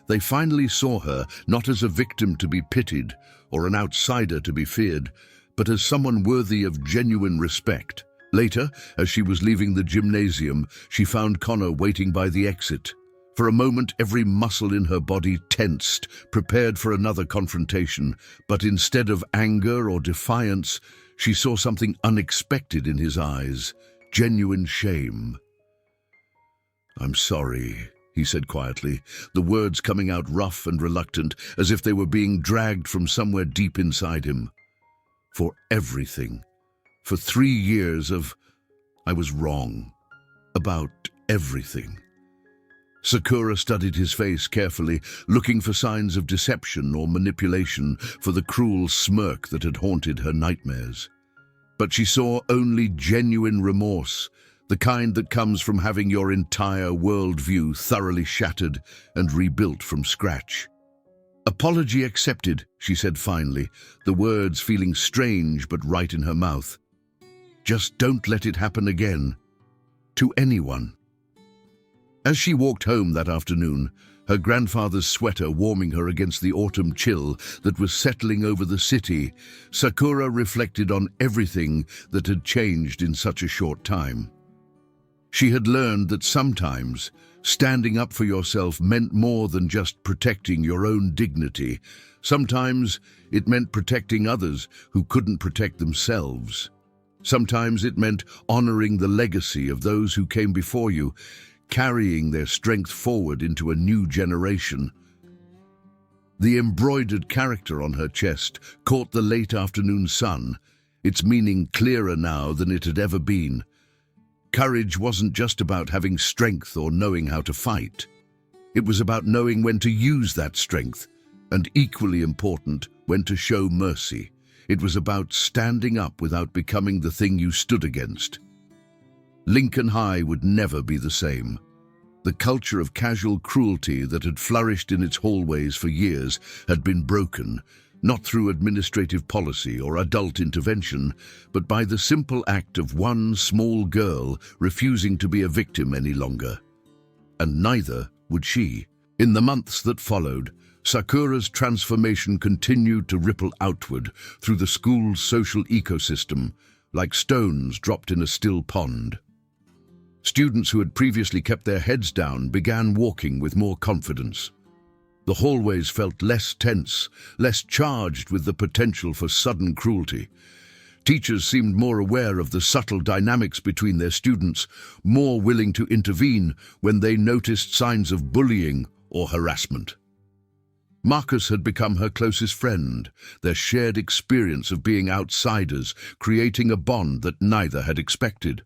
They finally saw her not as a victim to be pitied or an outsider to be feared, but as someone worthy of genuine respect. Later, as she was leaving the gymnasium, she found Connor waiting by the exit. For a moment, every muscle in her body tensed, prepared for another confrontation, but instead of anger or defiance, she saw something unexpected in his eyes, genuine shame. "I'm sorry," he said quietly, the words coming out rough and reluctant, as if they were being dragged from somewhere deep inside him. "For everything. For 3 years of... I was wrong. About everything." Sakura studied his face carefully, looking for signs of deception or manipulation, for the cruel smirk that had haunted her nightmares. But she saw only genuine remorse, the kind that comes from having your entire worldview thoroughly shattered and rebuilt from scratch. "Apology accepted," she said finally, the words feeling strange but right in her mouth. "Just don't let it happen again. To anyone." As she walked home that afternoon, her grandfather's sweater warming her against the autumn chill that was settling over the city, Sakura reflected on everything that had changed in such a short time. She had learned that sometimes standing up for yourself meant more than just protecting your own dignity. Sometimes it meant protecting others who couldn't protect themselves. Sometimes it meant honoring the legacy of those who came before you, carrying their strength forward into a new generation. The embroidered character on her chest caught the late afternoon sun, its meaning clearer now than it had ever been. Courage wasn't just about having strength or knowing how to fight. It was about knowing when to use that strength, and equally important, when to show mercy. It was about standing up without becoming the thing you stood against. Lincoln High would never be the same. The culture of casual cruelty that had flourished in its hallways for years had been broken, not through administrative policy or adult intervention, but by the simple act of one small girl refusing to be a victim any longer. And neither would she. In the months that followed, Sakura's transformation continued to ripple outward through the school's social ecosystem, like stones dropped in a still pond. Students who had previously kept their heads down began walking with more confidence. The hallways felt less tense, less charged with the potential for sudden cruelty. Teachers seemed more aware of the subtle dynamics between their students, more willing to intervene when they noticed signs of bullying or harassment. Marcus had become her closest friend, their shared experience of being outsiders, creating a bond that neither had expected.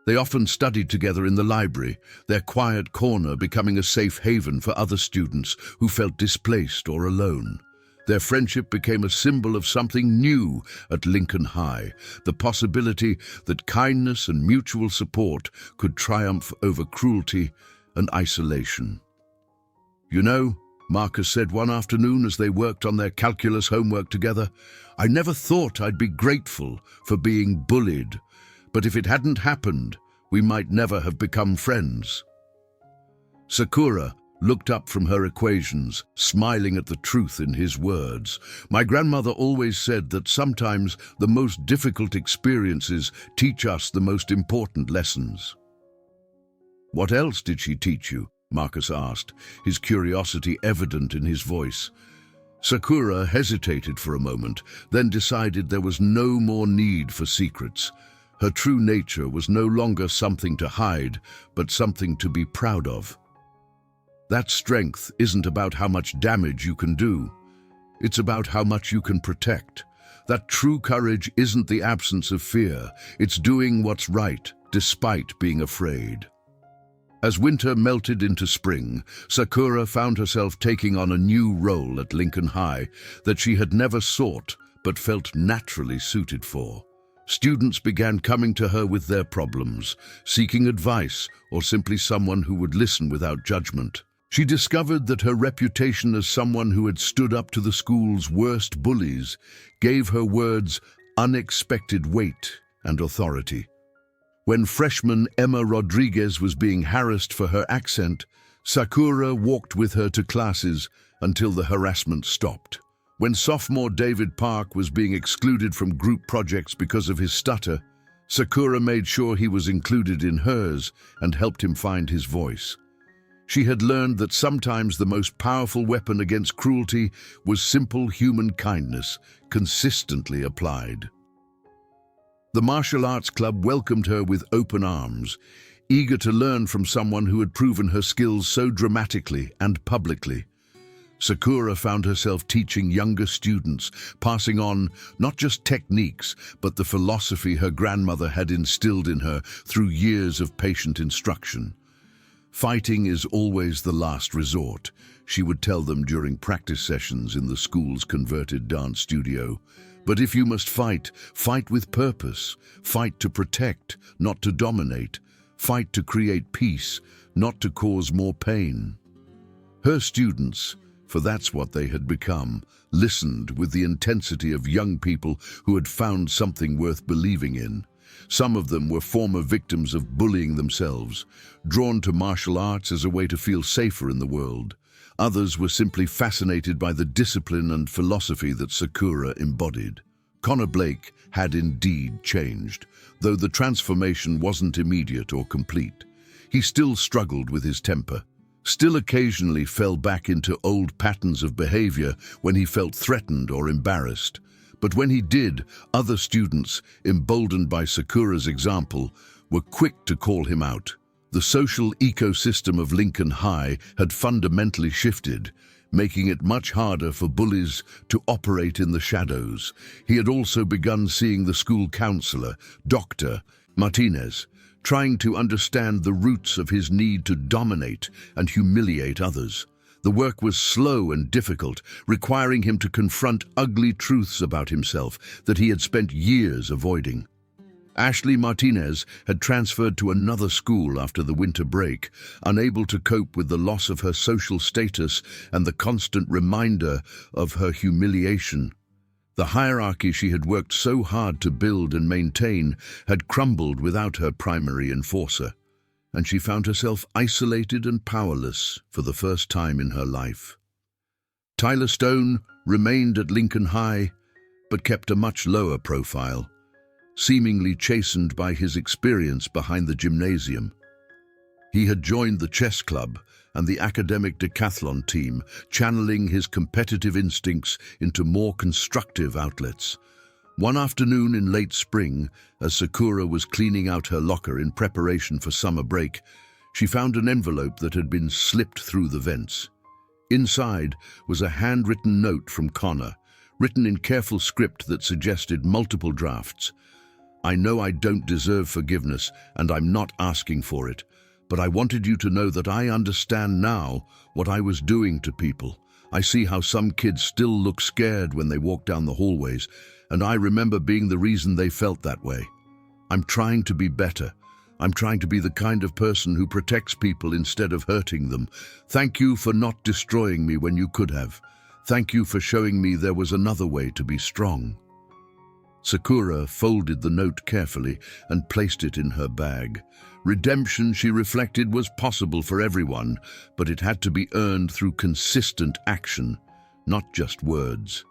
They often studied together in the library, their quiet corner becoming a safe haven for other students who felt displaced or alone. Their friendship became a symbol of something new at Lincoln High, the possibility that kindness and mutual support could triumph over cruelty and isolation. "You know," Marcus said one afternoon as they worked on their calculus homework together, "I never thought I'd be grateful for being bullied. But if it hadn't happened, we might never have become friends." Sakura looked up from her equations, smiling at the truth in his words. "My grandmother always said that sometimes the most difficult experiences teach us the most important lessons." "What else did she teach you?" Marcus asked, his curiosity evident in his voice. Sakura hesitated for a moment, then decided there was no more need for secrets. Her true nature was no longer something to hide, but something to be proud of. That strength isn't about how much damage you can do. It's about how much you can protect. That true courage isn't the absence of fear. It's doing what's right, despite being afraid. As winter melted into spring, Sakura found herself taking on a new role at Lincoln High that she had never sought, but felt naturally suited for. Students began coming to her with their problems, seeking advice or simply someone who would listen without judgment. She discovered that her reputation as someone who had stood up to the school's worst bullies gave her words unexpected weight and authority. When freshman Emma Rodriguez was being harassed for her accent, Sakura walked with her to classes until the harassment stopped. When sophomore David Park was being excluded from group projects because of his stutter, Sakura made sure he was included in hers and helped him find his voice. She had learned that sometimes the most powerful weapon against cruelty was simple human kindness, consistently applied. The martial arts club welcomed her with open arms, eager to learn from someone who had proven her skills so dramatically and publicly. Sakura found herself teaching younger students, passing on not just techniques, but the philosophy her grandmother had instilled in her through years of patient instruction. "Fighting is always the last resort," she would tell them during practice sessions in the school's converted dance studio. "But if you must fight, fight with purpose. Fight to protect, not to dominate. Fight to create peace, not to cause more pain." Her students, for that's what they had become, listened with the intensity of young people who had found something worth believing in. Some of them were former victims of bullying themselves, drawn to martial arts as a way to feel safer in the world. Others were simply fascinated by the discipline and philosophy that Sakura embodied. Connor Blake had indeed changed, though the transformation wasn't immediate or complete. He still struggled with his temper, still occasionally fell back into old patterns of behavior when he felt threatened or embarrassed. But when he did, other students, emboldened by Sakura's example, were quick to call him out. The social ecosystem of Lincoln High had fundamentally shifted, making it much harder for bullies to operate in the shadows. He had also begun seeing the school counselor, Dr. Martinez, trying to understand the roots of his need to dominate and humiliate others. The work was slow and difficult, requiring him to confront ugly truths about himself that he had spent years avoiding. Ashley Martinez had transferred to another school after the winter break, unable to cope with the loss of her social status and the constant reminder of her humiliation. The hierarchy she had worked so hard to build and maintain had crumbled without her primary enforcer, and she found herself isolated and powerless for the first time in her life. Tyler Stone remained at Lincoln High, but kept a much lower profile, seemingly chastened by his experience behind the gymnasium. He had joined the chess club and the academic decathlon team, channeling his competitive instincts into more constructive outlets. One afternoon in late spring, as Sakura was cleaning out her locker in preparation for summer break, she found an envelope that had been slipped through the vents. Inside was a handwritten note from Connor, written in careful script that suggested multiple drafts. "I know I don't deserve forgiveness, and I'm not asking for it, but I wanted you to know that I understand now what I was doing to people. I see how some kids still look scared when they walk down the hallways, and I remember being the reason they felt that way. I'm trying to be better. I'm trying to be the kind of person who protects people instead of hurting them. Thank you for not destroying me when you could have. Thank you for showing me there was another way to be strong." Sakura folded the note carefully and placed it in her bag. Redemption, she reflected, was possible for everyone, but it had to be earned through consistent action, not just words.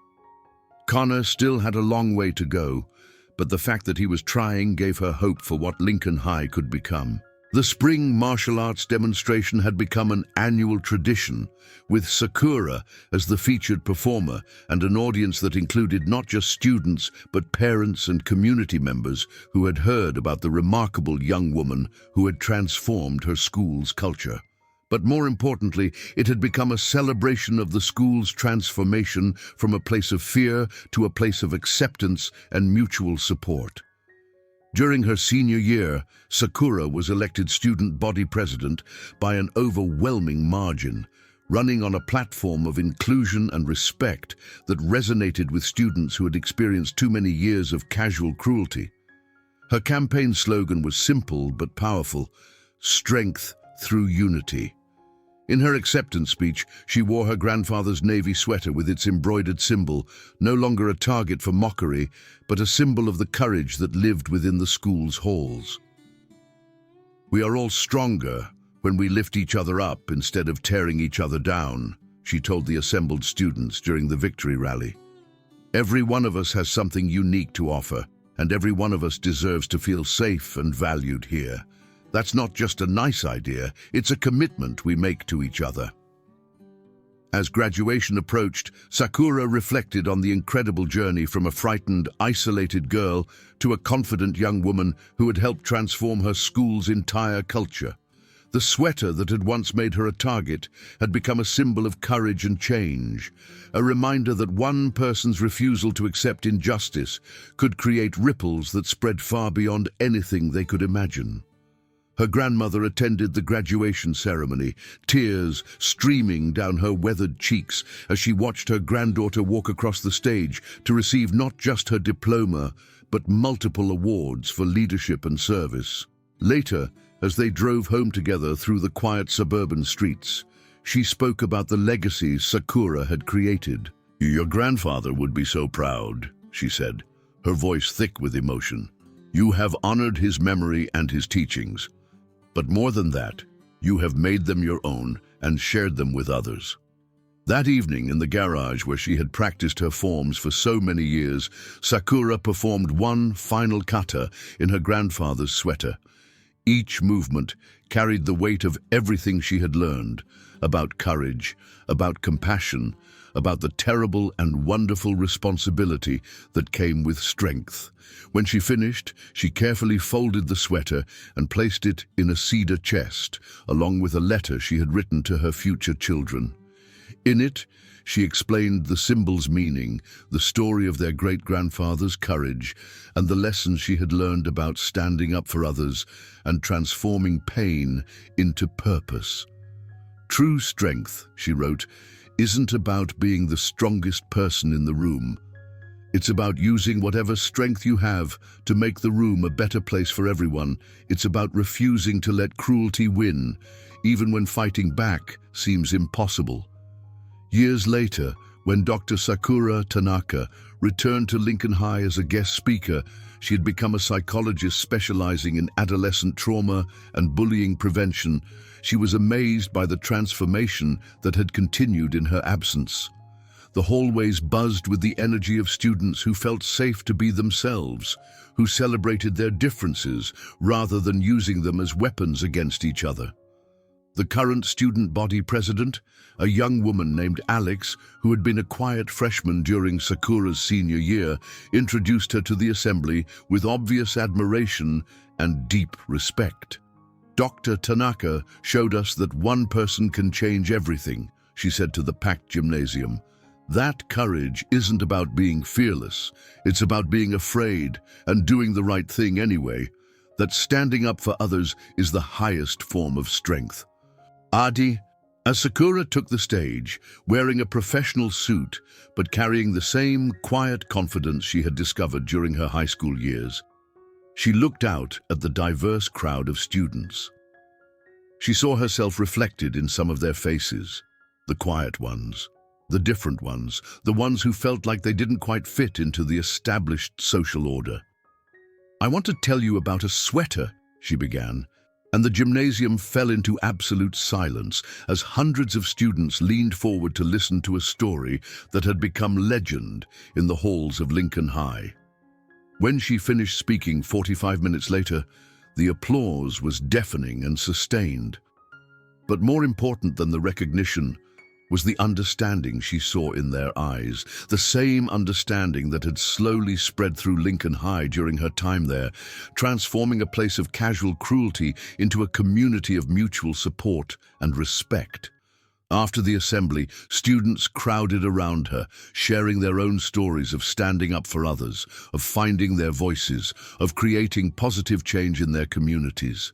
Connor still had a long way to go, but the fact that he was trying gave her hope for what Lincoln High could become. The spring martial arts demonstration had become an annual tradition, with Sakura as the featured performer and an audience that included not just students but parents and community members who had heard about the remarkable young woman who had transformed her school's culture. But more importantly, it had become a celebration of the school's transformation from a place of fear to a place of acceptance and mutual support. During her senior year, Sakura was elected student body president by an overwhelming margin, running on a platform of inclusion and respect that resonated with students who had experienced too many years of casual cruelty. Her campaign slogan was simple but powerful: strength through unity. In her acceptance speech, she wore her grandfather's navy sweater with its embroidered symbol, no longer a target for mockery, but a symbol of the courage that lived within the school's halls. "We are all stronger when we lift each other up instead of tearing each other down," she told the assembled students during the victory rally. "Every one of us has something unique to offer, and every one of us deserves to feel safe and valued here. That's not just a nice idea, it's a commitment we make to each other." As graduation approached, Sakura reflected on the incredible journey from a frightened, isolated girl to a confident young woman who had helped transform her school's entire culture. The sweater that had once made her a target had become a symbol of courage and change, a reminder that one person's refusal to accept injustice could create ripples that spread far beyond anything they could imagine. Her grandmother attended the graduation ceremony, tears streaming down her weathered cheeks as she watched her granddaughter walk across the stage to receive not just her diploma, but multiple awards for leadership and service. Later, as they drove home together through the quiet suburban streets, she spoke about the legacy Sakura had created. "Your grandfather would be so proud," she said, her voice thick with emotion. "You have honored his memory and his teachings. But more than that, you have made them your own and shared them with others." That evening in the garage where she had practiced her forms for so many years, Sakura performed one final kata in her grandfather's sweater. Each movement carried the weight of everything she had learned about courage, about compassion, about the terrible and wonderful responsibility that came with strength. When she finished, she carefully folded the sweater and placed it in a cedar chest, along with a letter she had written to her future children. In it, she explained the symbol's meaning, the story of their great-grandfather's courage, and the lessons she had learned about standing up for others and transforming pain into purpose. "True strength," she wrote, "isn't about being the strongest person in the room. It's about using whatever strength you have to make the room a better place for everyone. It's about refusing to let cruelty win, even when fighting back seems impossible. Years later, when Dr. Sakura Tanaka returned to Lincoln High as a guest speaker, she had become a psychologist specializing in adolescent trauma and bullying prevention. She was amazed by the transformation that had continued in her absence. The hallways buzzed with the energy of students who felt safe to be themselves, who celebrated their differences rather than using them as weapons against each other. The current student body president, a young woman named Alex, who had been a quiet freshman during Sakura's senior year, introduced her to the assembly with obvious admiration and deep respect. Dr. Tanaka showed us that one person can change everything, she said to the packed gymnasium. That courage isn't about being fearless, it's about being afraid and doing the right thing anyway. That standing up for others is the highest form of strength. Adi, as Sakura took the stage, wearing a professional suit but carrying the same quiet confidence she had discovered during her high school years, she looked out at the diverse crowd of students. She saw herself reflected in some of their faces, the quiet ones, the different ones, the ones who felt like they didn't quite fit into the established social order. "I want to tell you about a sweater," she began, and the gymnasium fell into absolute silence as hundreds of students leaned forward to listen to a story that had become legend in the halls of Lincoln High. When she finished speaking 45 minutes later, the applause was deafening and sustained. But more important than the recognition was the understanding she saw in their eyes, the same understanding that had slowly spread through Lincoln High during her time there, transforming a place of casual cruelty into a community of mutual support and respect. After the assembly, students crowded around her, sharing their own stories of standing up for others, of finding their voices, of creating positive change in their communities.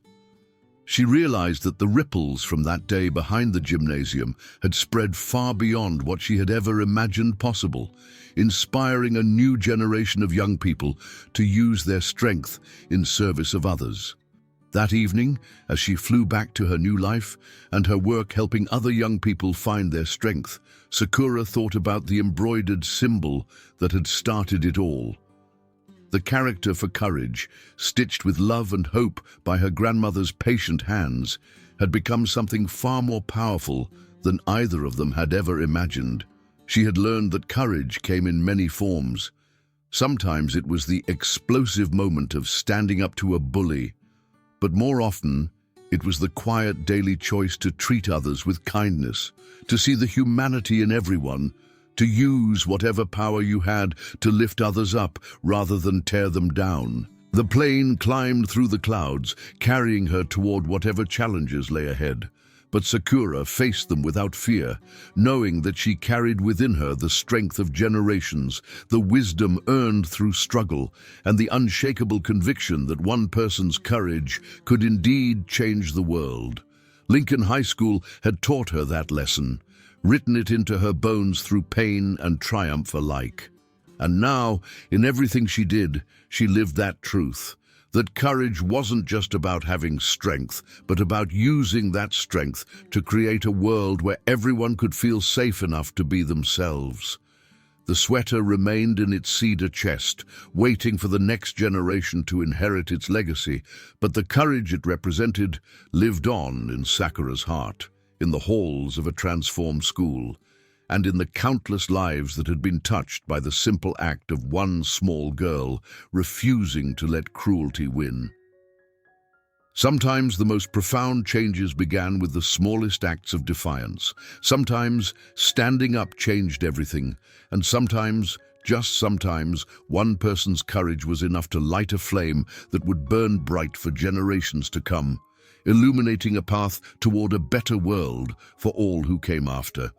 She realized that the ripples from that day behind the gymnasium had spread far beyond what she had ever imagined possible, inspiring a new generation of young people to use their strength in service of others. That evening, as she flew back to her new life and her work helping other young people find their strength, Sakura thought about the embroidered symbol that had started it all. The character for courage, stitched with love and hope by her grandmother's patient hands, had become something far more powerful than either of them had ever imagined. She had learned that courage came in many forms. Sometimes it was the explosive moment of standing up to a bully, but more often it was the quiet daily choice to treat others with kindness, to see the humanity in everyone, to use whatever power you had to lift others up rather than tear them down. The plane climbed through the clouds, carrying her toward whatever challenges lay ahead. But Sakura faced them without fear, knowing that she carried within her the strength of generations, the wisdom earned through struggle, and the unshakable conviction that one person's courage could indeed change the world. Lincoln High School had taught her that lesson, written it into her bones through pain and triumph alike. And now, in everything she did, she lived that truth, that courage wasn't just about having strength, but about using that strength to create a world where everyone could feel safe enough to be themselves. The sweater remained in its cedar chest, waiting for the next generation to inherit its legacy, but the courage it represented lived on in Sakura's heart, in the halls of a transformed school, and in the countless lives that had been touched by the simple act of one small girl refusing to let cruelty win. Sometimes the most profound changes began with the smallest acts of defiance. Sometimes standing up changed everything, and sometimes, just sometimes, one person's courage was enough to light a flame that would burn bright for generations to come, illuminating a path toward a better world for all who came after.